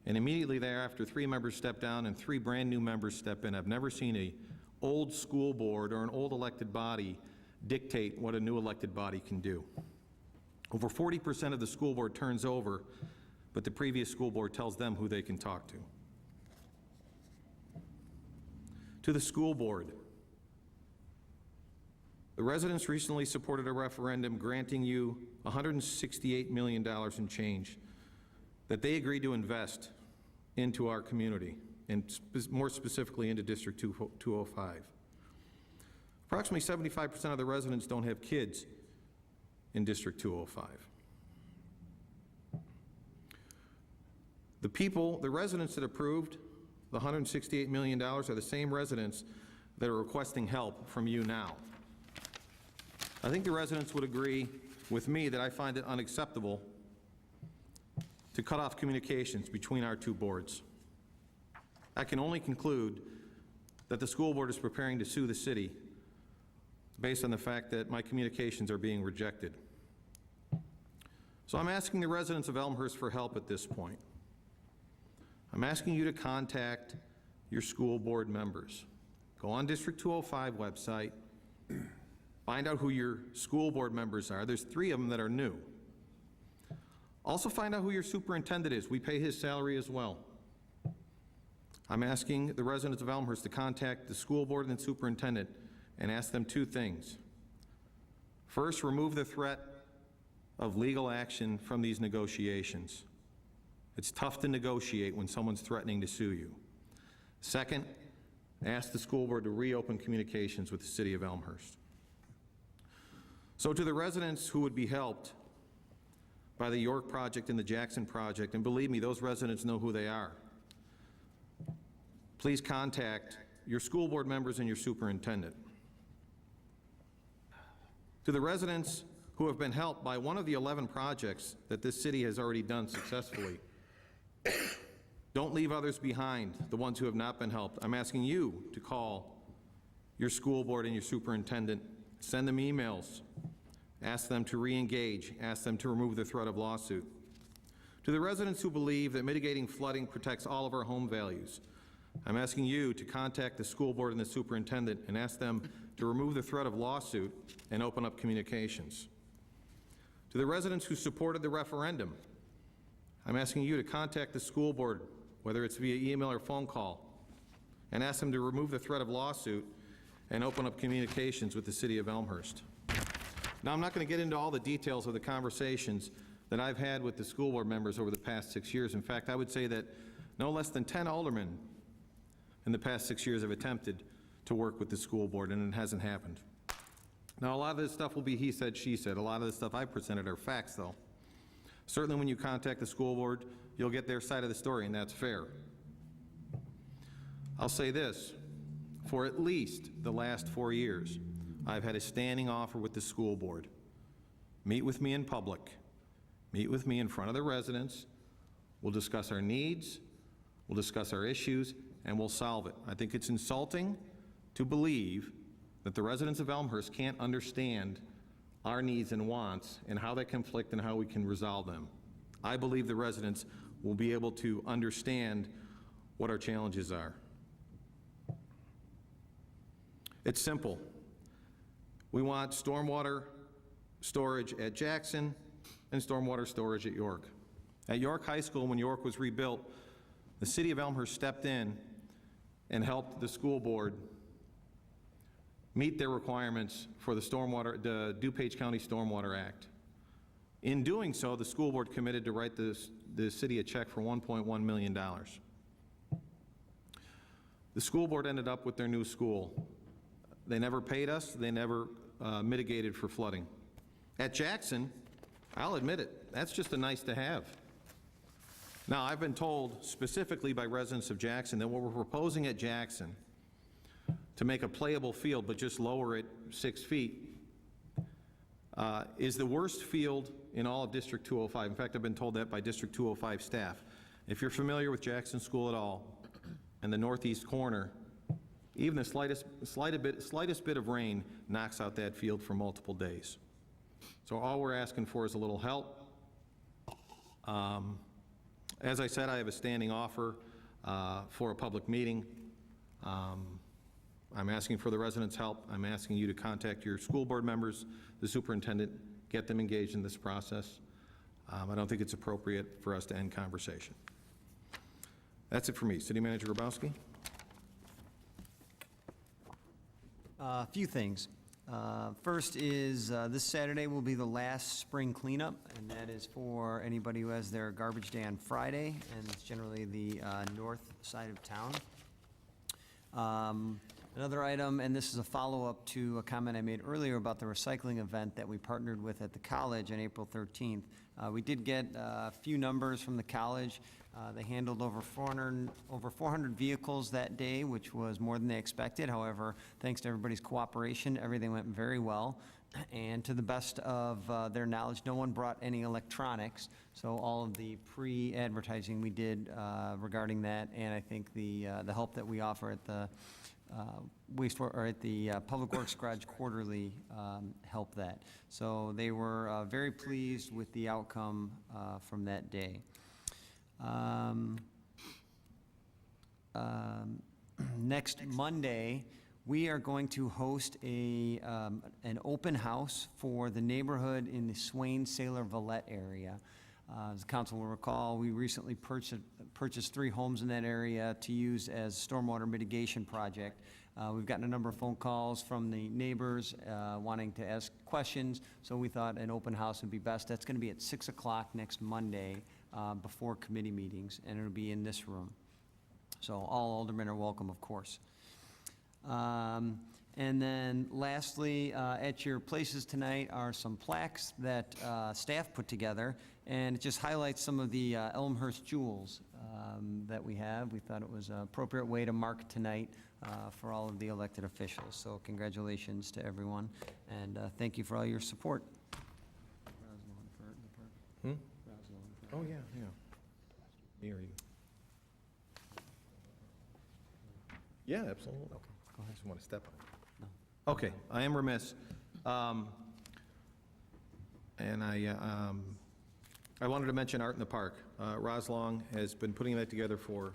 and immediately thereafter 3 members step down and 3 brand new members step in. I've never seen a old school board or an old elected body dictate what a new elected body can do. Over 40% of the school board turns over, but the previous school board tells them who they can talk to. To the school board, the residents recently supported a referendum granting you $168 million in change that they agreed to invest into our community, and more specifically into District 205. Approximately 75% of the residents don't have kids in District 205. The residents that approved the $168 million are the same residents that are requesting help from you now. I think the residents would agree with me that I find it unacceptable to cut off communications between our 2 boards. I can only conclude that the school board is preparing to sue the city based on the fact that my communications are being rejected. So I'm asking the residents of Elmhurst for help at this point. I'm asking you to contact your school board members. Go on District 205 website, find out who your school board members are. There's 3 of them that are new. Also find out who your superintendent is. We pay his salary as well. I'm asking the residents of Elmhurst to contact the school board and the superintendent and ask them 2 things. First, remove the threat of legal action from these negotiations. It's tough to negotiate when someone's threatening to sue you. Second, ask the school board to reopen communications with the city of Elmhurst. So to the residents who would be helped by the York project and the Jackson project, and believe me, those residents know who they are, please contact your school board members and your superintendent. To the residents who have been helped by one of the 11 projects that this city has already done successfully, don't leave others behind, the ones who have not been helped. I'm asking you to call your school board and your superintendent, send them emails, ask them to re-engage, ask them to remove the threat of lawsuit. To the residents who believe that mitigating flooding protects all of our home values, I'm asking you to contact the school board and the superintendent and ask them to remove the threat of lawsuit and open up communications. To the residents who supported the referendum, I'm asking you to contact the school board, whether it's via email or phone call, and ask them to remove the threat of lawsuit and open up communications with the city of Elmhurst. Now, I'm not going to get into all the details of the conversations that I've had with the school board members over the past 6 years. In fact, I would say that no less than 10 aldermen in the past 6 years have attempted to work with the school board, and it hasn't happened. Now, a lot of this stuff will be he said, she said. A lot of the stuff I presented are facts, though. Certainly when you contact the school board, you'll get their side of the story, and that's fair. I'll say this. For at least the last 4 years, I've had a standing offer with the school board. Meet with me in public. Meet with me in front of the residents. We'll discuss our needs. We'll discuss our issues, and we'll solve it. I think it's insulting to believe that the residents of Elmhurst can't understand our needs and wants and how they conflict and how we can resolve them. I believe the residents will be able to understand what our challenges are. It's simple. We want stormwater storage at Jackson and stormwater storage at York. At York High School, when York was rebuilt, the city of Elmhurst stepped in and helped the school board meet their requirements for the DuPage County Stormwater Act. In doing so, the school board committed to write the city a check for $1.1 million. The school board ended up with their new school. They never paid us, they never mitigated for flooding. At Jackson, I'll admit it, that's just a nice to have. Now, I've been told specifically by residents of Jackson that what we're proposing at Jackson to make a playable field, but just lower it 6 feet, is the worst field in all of District 205. In fact, I've been told that by District 205 staff. If you're familiar with Jackson School at all, in the northeast corner, even the slightest bit of rain knocks out that field for multiple days. So all we're asking for is a little help. As I said, I have a standing offer for a public meeting. I'm asking for the residents' help. I'm asking you to contact your school board members, the superintendent, get them engaged in this process. I don't think it's appropriate for us to end conversation. That's it for me. City Manager Grabowski. A few things. First is this Saturday will be the last spring cleanup, and that is for anybody who has their garbage day on Friday, and it's generally the north side of town. Another item, and this is a follow-up to a comment I made earlier about the recycling event that we partnered with at the college on April 13th. We did get a few numbers from the college. They handled over 400 vehicles that day, which was more than they expected. However, thanks to everybody's cooperation, everything went very well. And to the best of their knowledge, no one brought any electronics. So all of the pre-advertising we did regarding that, and I think the help that we offer at the Public Works Garage Quarterly helped that. So they were very pleased with the outcome from that day. Next Monday, we are going to host an open house for the neighborhood in the Swain-Saylor-Villette area. As the council will recall, we recently purchased 3 homes in that area to use as stormwater mitigation project. We've gotten a number of phone calls from the neighbors wanting to ask questions, so we thought an open house would be best. That's going to be at 6 o'clock next Monday before committee meetings, and it'll be in this room. So all aldermen are welcome, of course. And then lastly, at your places tonight are some plaques that staff put together, and it just highlights some of the Elmhurst jewels that we have. We thought it was an appropriate way to mark tonight for all of the elected officials. So congratulations to everyone, and thank you for all your support. Oh, yeah. Near you. Yeah, absolutely. Okay, go ahead. I just want to step on it. No. Okay, I am remiss. And I wanted to mention Art in the Park. Roz Long has been putting that together for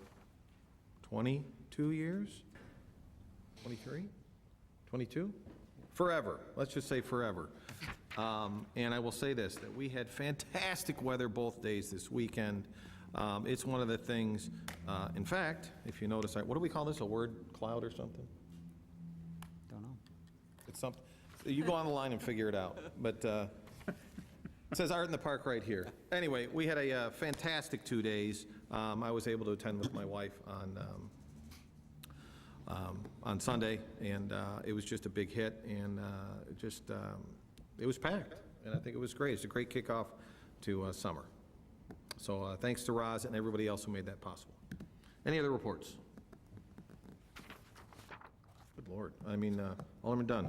22 years? 23? 22? Forever. Let's just say forever. And I will say this, that we had fantastic weather both days this weekend. It's one of the things, in fact, if you notice, what do we call this, a word cloud or something? Don't know. It's something, you go on the line and figure it out, but it says Art in the Park right here. Anyway, we had a fantastic 2 days. I was able to attend with my wife on Sunday, and it was just a big hit, and it was packed, and I think it was great. It's a great kickoff to summer. So thanks to Roz and everybody else who made that possible. Any other reports? Good Lord. I mean, Alderman Dunn.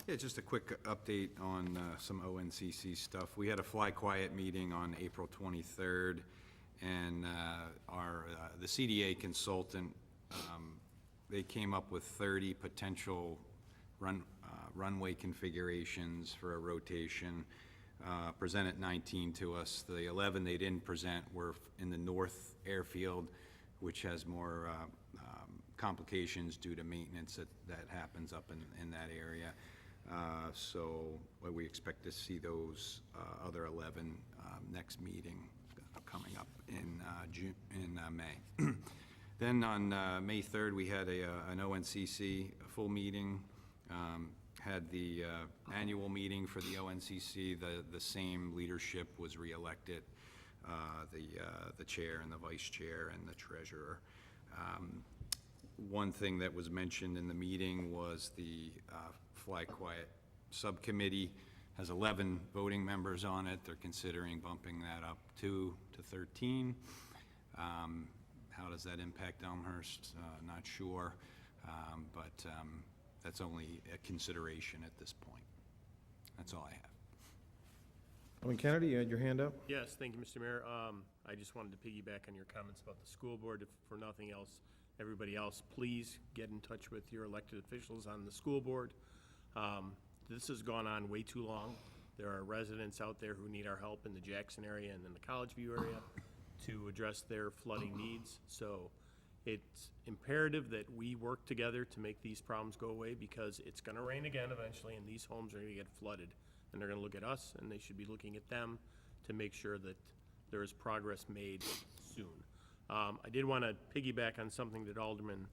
Yeah, just a quick update on some ONCC stuff. We had a Fly Quiet meeting on April 23rd, and the CDA consultant, they came up with 30 potential runway configurations for a rotation, presented 19 to us. The 11 they didn't present were in the north airfield, which has more complications due to maintenance that happens up in that area. So we expect to see those other 11 next meeting coming up in May. Then on May 3rd, we had an ONCC full meeting. Had the annual meeting for the ONCC. The same leadership was reelected, the chair and the vice chair and the treasurer. One thing that was mentioned in the meeting was the Fly Quiet subcommittee has 11 voting members on it. They're considering bumping that up to 13. How does that impact Elmhurst? Not sure, but that's only a consideration at this point. That's all I have. Alderman Kennedy, you had your hand up? Yes, thank you, Mr. Mayor. I just wanted to piggyback on your comments about the school board. If for nothing else, everybody else, please get in touch with your elected officials on the school board. This has gone on way too long. There are residents out there who need our help in the Jackson area and in the College View area to address their flooding needs. So it's imperative that we work together to make these problems go away, because it's gonna rain again eventually, and these homes are gonna get flooded. And they're gonna look at us, and they should be looking at them to make sure that there is progress made soon. I did wanna piggyback on something that Alderman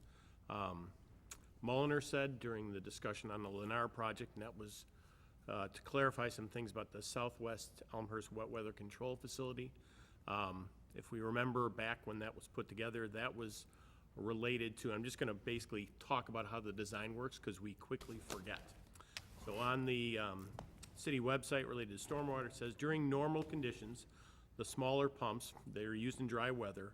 Mulliner said during the discussion on the Lennar project, and that was to clarify some things about the Southwest Elmhurst Wet Weather Control Facility. If we remember back when that was put together, that was related to, I'm just gonna basically talk about how the design works, because we quickly forget. So on the city website related to stormwater, it says during normal conditions, the smaller pumps, they're used in dry weather,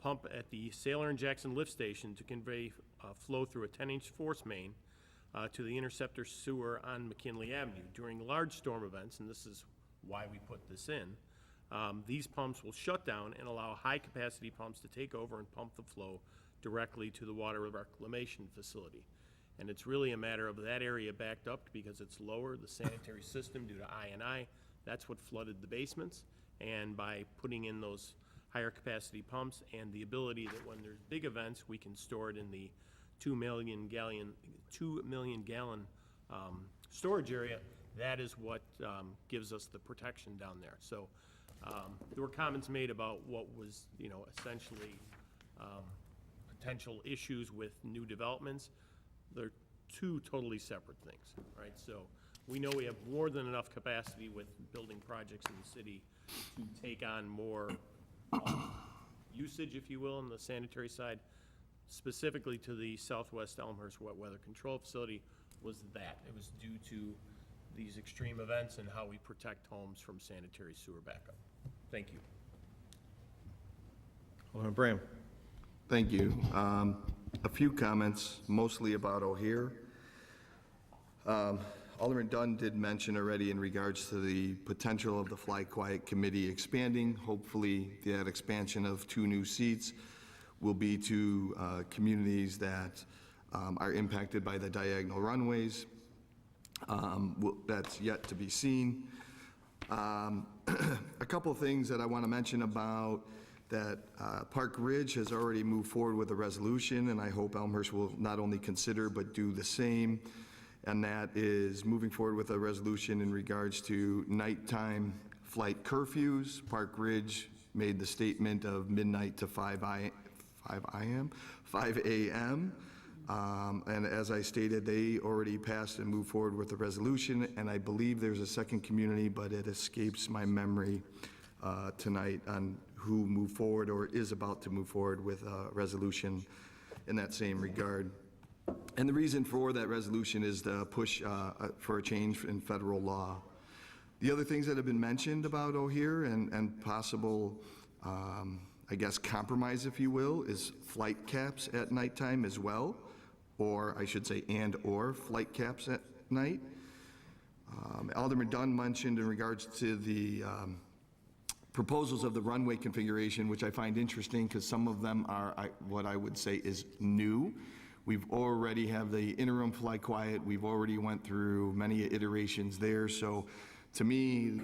pump at the Sailor and Jackson lift station to convey flow through a 10-inch force main to the interceptor sewer on McKinley Avenue. During large storm events, and this is why we put this in, these pumps will shut down and allow high-capacity pumps to take over and pump the flow directly to the water reclamation facility. And it's really a matter of that area backed up because it's lower, the sanitary system due to I&I, that's what flooded the basements. And by putting in those higher capacity pumps and the ability that when there's big events, we can store it in the 2 million gallon storage area, that is what gives us the protection down there. So there were comments made about what was, essentially potential issues with new developments. They're two totally separate things, right? So we know we have more than enough capacity with building projects in the city to take on more usage, if you will, on the sanitary side. Specifically to the Southwest Elmhurst Wet Weather Control Facility was that. It was due to these extreme events and how we protect homes from sanitary sewer backup. Thank you. Alderman Bram. Thank you. A few comments, mostly about O'Hare. Alderman Dunn did mention already in regards to the potential of the Fly Quiet Committee expanding. Hopefully, that expansion of 2 new seats will be to communities that are impacted by the diagonal runways. That's yet to be seen. A couple of things that I want to mention about that Park Ridge has already moved forward with a resolution, and I hope Elmhurst will not only consider but do the same, and that is moving forward with a resolution in regards to nighttime flight curfews. Park Ridge made the statement of midnight to 5 a.m. And as I stated, they already passed and moved forward with the resolution, and I believe there's a second community, but it escapes my memory tonight on who moved forward or is about to move forward with a resolution in that same regard. And the reason for that resolution is the push for a change in federal law. The other things that have been mentioned about O'Hare and possible, I guess, compromise, if you will, is flight caps at nighttime as well, or I should say and/or flight caps at night. Alderman Dunn mentioned in regards to the proposals of the runway configuration, which I find interesting because some of them are what I would say is new. We've already have the interim fly quiet. We've already went through many iterations there. So to me,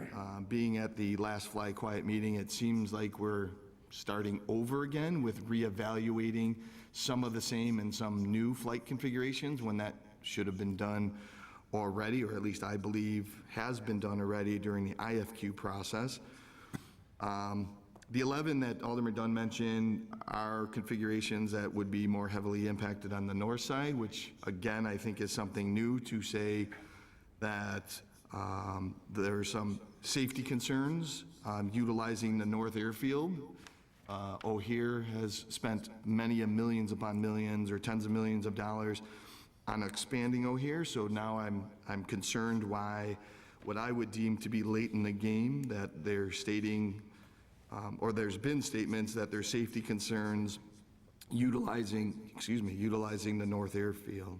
being at the last fly quiet meeting, it seems like we're starting over again with reevaluating some of the same and some new flight configurations when that should have been done already, or at least I believe has been done already during the IFQ process. The 11 that Alderman Dunn mentioned are configurations that would be more heavily impacted on the north side, which again I think is something new to say that there are some safety concerns utilizing the north airfield. O'Hare has spent many millions upon millions or tens of millions of dollars on expanding O'Hare, so now I'm concerned why what I would deem to be late in the game that they're stating, or there's been statements that there's safety concerns utilizing the north airfield.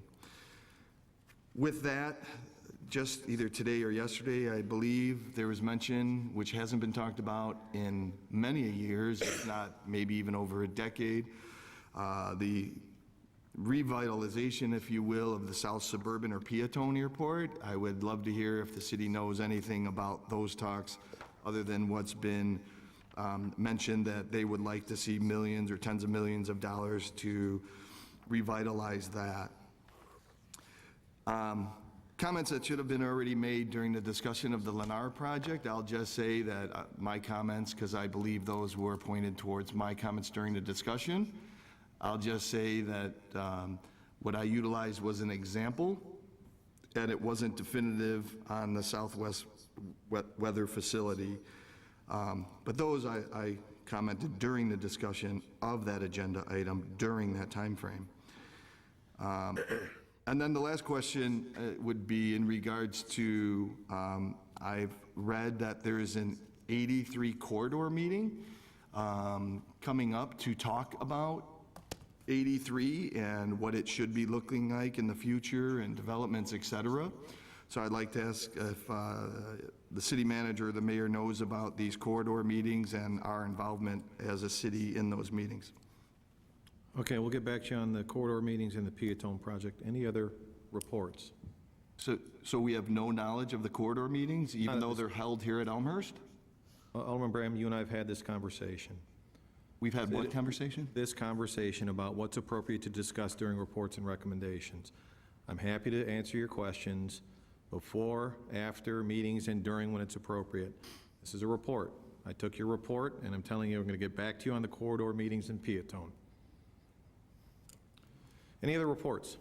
With that, just either today or yesterday, I believe there was mention, which hasn't been talked about in many years, if not maybe even over a decade, the revitalization, if you will, of the South Suburban or Peatone Airport. I would love to hear if the city knows anything about those talks other than what's been mentioned, that they would like to see millions or tens of millions of dollars to revitalize that. Comments that should have been already made during the discussion of the Lennar project, I'll just say that my comments, because I believe those were pointed towards my comments during the discussion, I'll just say that what I utilized was an example, and it wasn't definitive on the Southwest weather facility. But those I commented during the discussion of that agenda item during that time frame. And then the last question would be in regards to, I've read that there is an 83 corridor meeting coming up to talk about 83 and what it should be looking like in the future and developments, et cetera. So I'd like to ask if the city manager or the mayor knows about these corridor meetings and our involvement as a city in those meetings. Okay, we'll get back to you on the corridor meetings and the Peatone project. Any other reports? So we have no knowledge of the corridor meetings, even though they're held here at Elmhurst? Alderman Bram, you and I have had this conversation. We've had what conversation? This conversation about what's appropriate to discuss during reports and recommendations. I'm happy to answer your questions before, after meetings, and during when it's appropriate. This is a report. I took your report, and I'm telling you, we're going to get back to you on the corridor meetings in Peatone. Any other reports?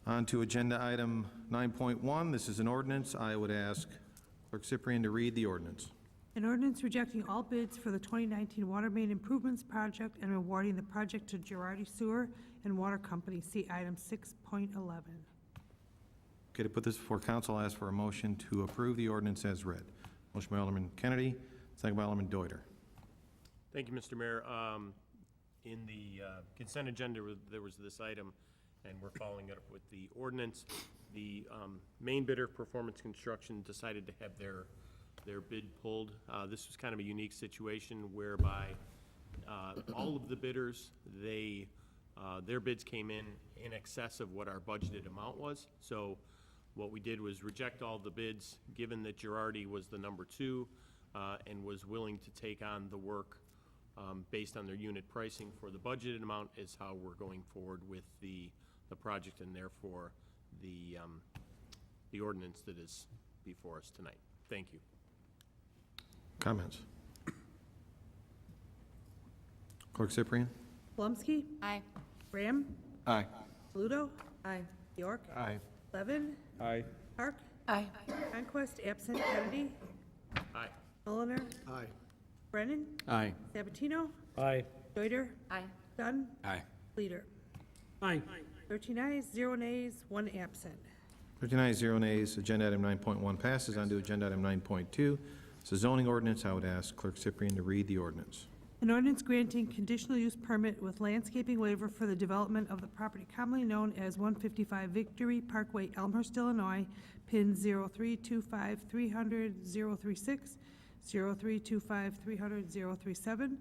On to agenda item 9.1. This is an ordinance. I would ask Clerk Cyprian to read the ordinance. An ordinance rejecting all bids for the 2019 Water Main Improvements Project and awarding the project to Girardi Sewer and Water Company. See item 6.11. Okay, to put this before council, I ask for a motion to approve the ordinance as read. Motion by Alderman Kennedy, second by Alderman Deuter. Thank you, Mr. Mayor. In the consent agenda, there was this item, and we're following it up with the ordinance. The main bidder, Performance Construction, decided to have their bid pulled. This was kind of a unique situation whereby all of the bidders, they Their bids came in excess of what our budgeted amount was. So what we did was reject all the bids, given that Girardi was the number 2 and was willing to take on the work based on their unit pricing for the budgeted amount is how we're going forward with the project and therefore the ordinance that is before us tonight. Thank you. Comments? Clerk Cyprian? Palumski? Aye. Graham? Aye. Pluto? Aye. York? Aye. Levin? Aye. Park? Aye. Conquest, absent Kennedy? Aye. Mulliner? Aye. Brennan? Aye. Sabatino? Aye. Deuter? Aye. Dunn? Aye. Leader? Aye. 13 ayes, 0 nays, 1 absent. 39 0 nays. Agenda item 9.1 passes. On to agenda item 9.2. It's a zoning ordinance. I would ask Clerk Cyprian to read the ordinance. An ordinance granting conditional use permit with landscaping waiver for the development of the property commonly known as 155 Victory Parkway, Elmhurst, Illinois, pin 0325-300-036, 0325-300-037,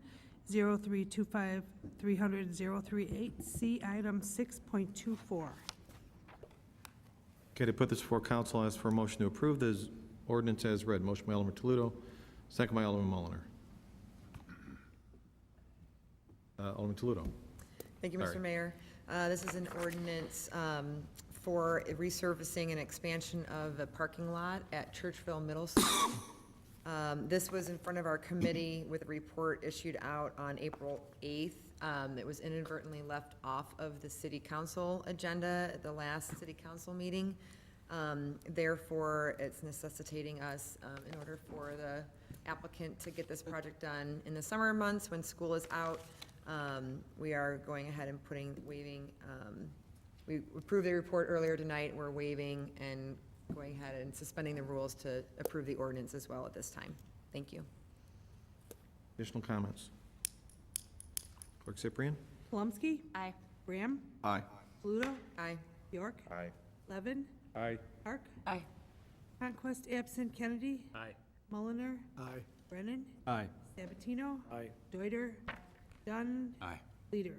0325-300-038, see item 6.24. Okay, to put this before council, I ask for a motion to approve the ordinance as read. Motion by Alderman Toledo, second by Alderman Mulliner. Alderman Toledo. Thank you, Sorry. Mr. Mayor. This is an ordinance for resurfacing and expansion of a parking lot at Churchville Middle School. This was in front of our committee with a report issued out on April 8th. It was inadvertently left off of the city council agenda at the last city council meeting. Therefore, it's necessitating us, in order for the applicant to get this project done in the summer months when school is out, we are going ahead and waiving, we approved the report earlier tonight. We're waiving and going ahead and suspending the rules to approve the ordinance as well at this time. Thank you. Additional comments? Clerk Cyprian? Palumski? Aye. Graham? Aye. Pluto? Aye. York? Aye. Levin? Aye. Park? Aye. Conquest, absent Kennedy? Aye. Mulliner? Aye. Brennan? Aye. Sabatino? Aye. Deuter? Dunn? Aye. Leader?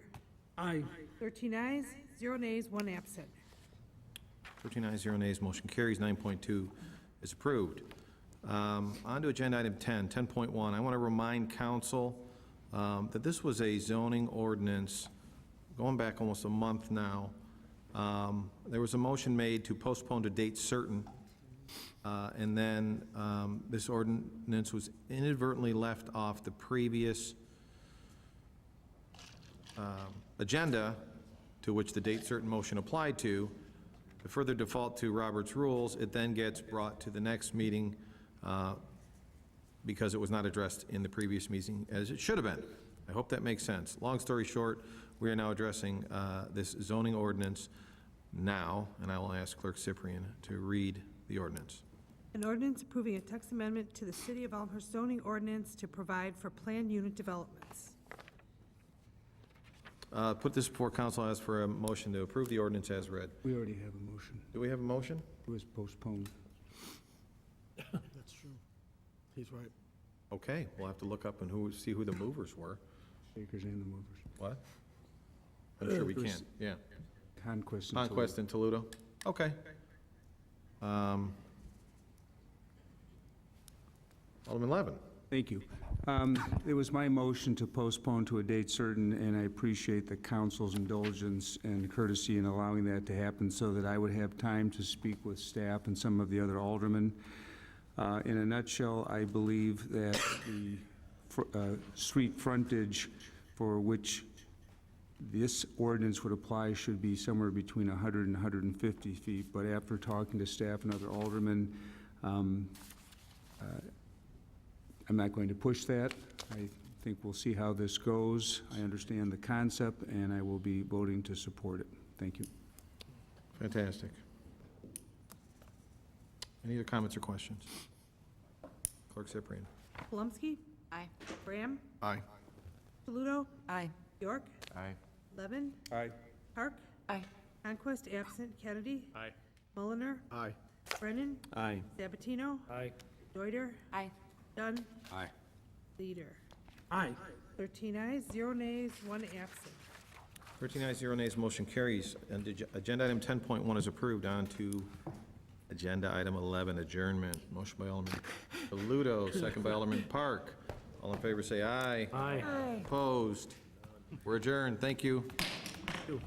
Aye. 13 ayes, 0 nays, 1 absent. 39 0 nays. Motion carries. 9.2 is approved. On to agenda item 10, 10.1. I want to remind council that this was a zoning ordinance going back almost a month now. There was a motion made to postpone to date certain, and then this ordinance was inadvertently left off the previous agenda to which the date certain motion applied to. To further default to Robert's rules, it then gets brought to the next meeting because it was not addressed in the previous meeting as it should have been. I hope that makes sense. Long story short, we are now addressing this zoning ordinance now, and I will ask Clerk Cyprian to read the ordinance. An ordinance approving a text amendment to the City of Elmhurst zoning ordinance to provide for planned unit developments. Put this before council, ask for a motion to approve the ordinance as read. We already have a motion. Do we have a motion? It was postponed. That's true. He's right. Okay, we'll have to look up and see who the movers were. Bakers and the movers. What? I'm sure we It was can, yeah. Conquest. and Conquest in Toledo? Okay. Alderman Levin. Thank you. It was my motion to postpone to a date certain, and I appreciate the council's indulgence and courtesy in allowing that to happen so that I would have time to speak with staff and some of the other aldermen. In a nutshell, I believe that the street frontage for which this ordinance would apply should be somewhere between 100 and 150 feet, but after talking to staff and other aldermen, I'm not going to push that. I think we'll see how this goes. I understand the concept, and I will be voting to support it. Thank you. Fantastic. Any other comments or questions? Clerk Cyprian. Palumski? Aye. Graham? Aye. Pluto? Aye. York? Aye. Levin? Aye. Park? Aye. Conquest, absent Kennedy? Aye. Mulliner? Aye. Brennan? Aye. Sabatino? Aye. Deuter? Aye. Dunn? Aye. Leader? Aye. 13 ayes, 0 nays, 1 absent. 13 ayes, 0 nays, motion carries. And agenda item 10.1 is approved. On to agenda item 11, adjournment. Motion by Alderman Baluto, second by Alderman Park. All in favor say aye. Aye. Opposed? We're adjourned. Thank you. Thank you.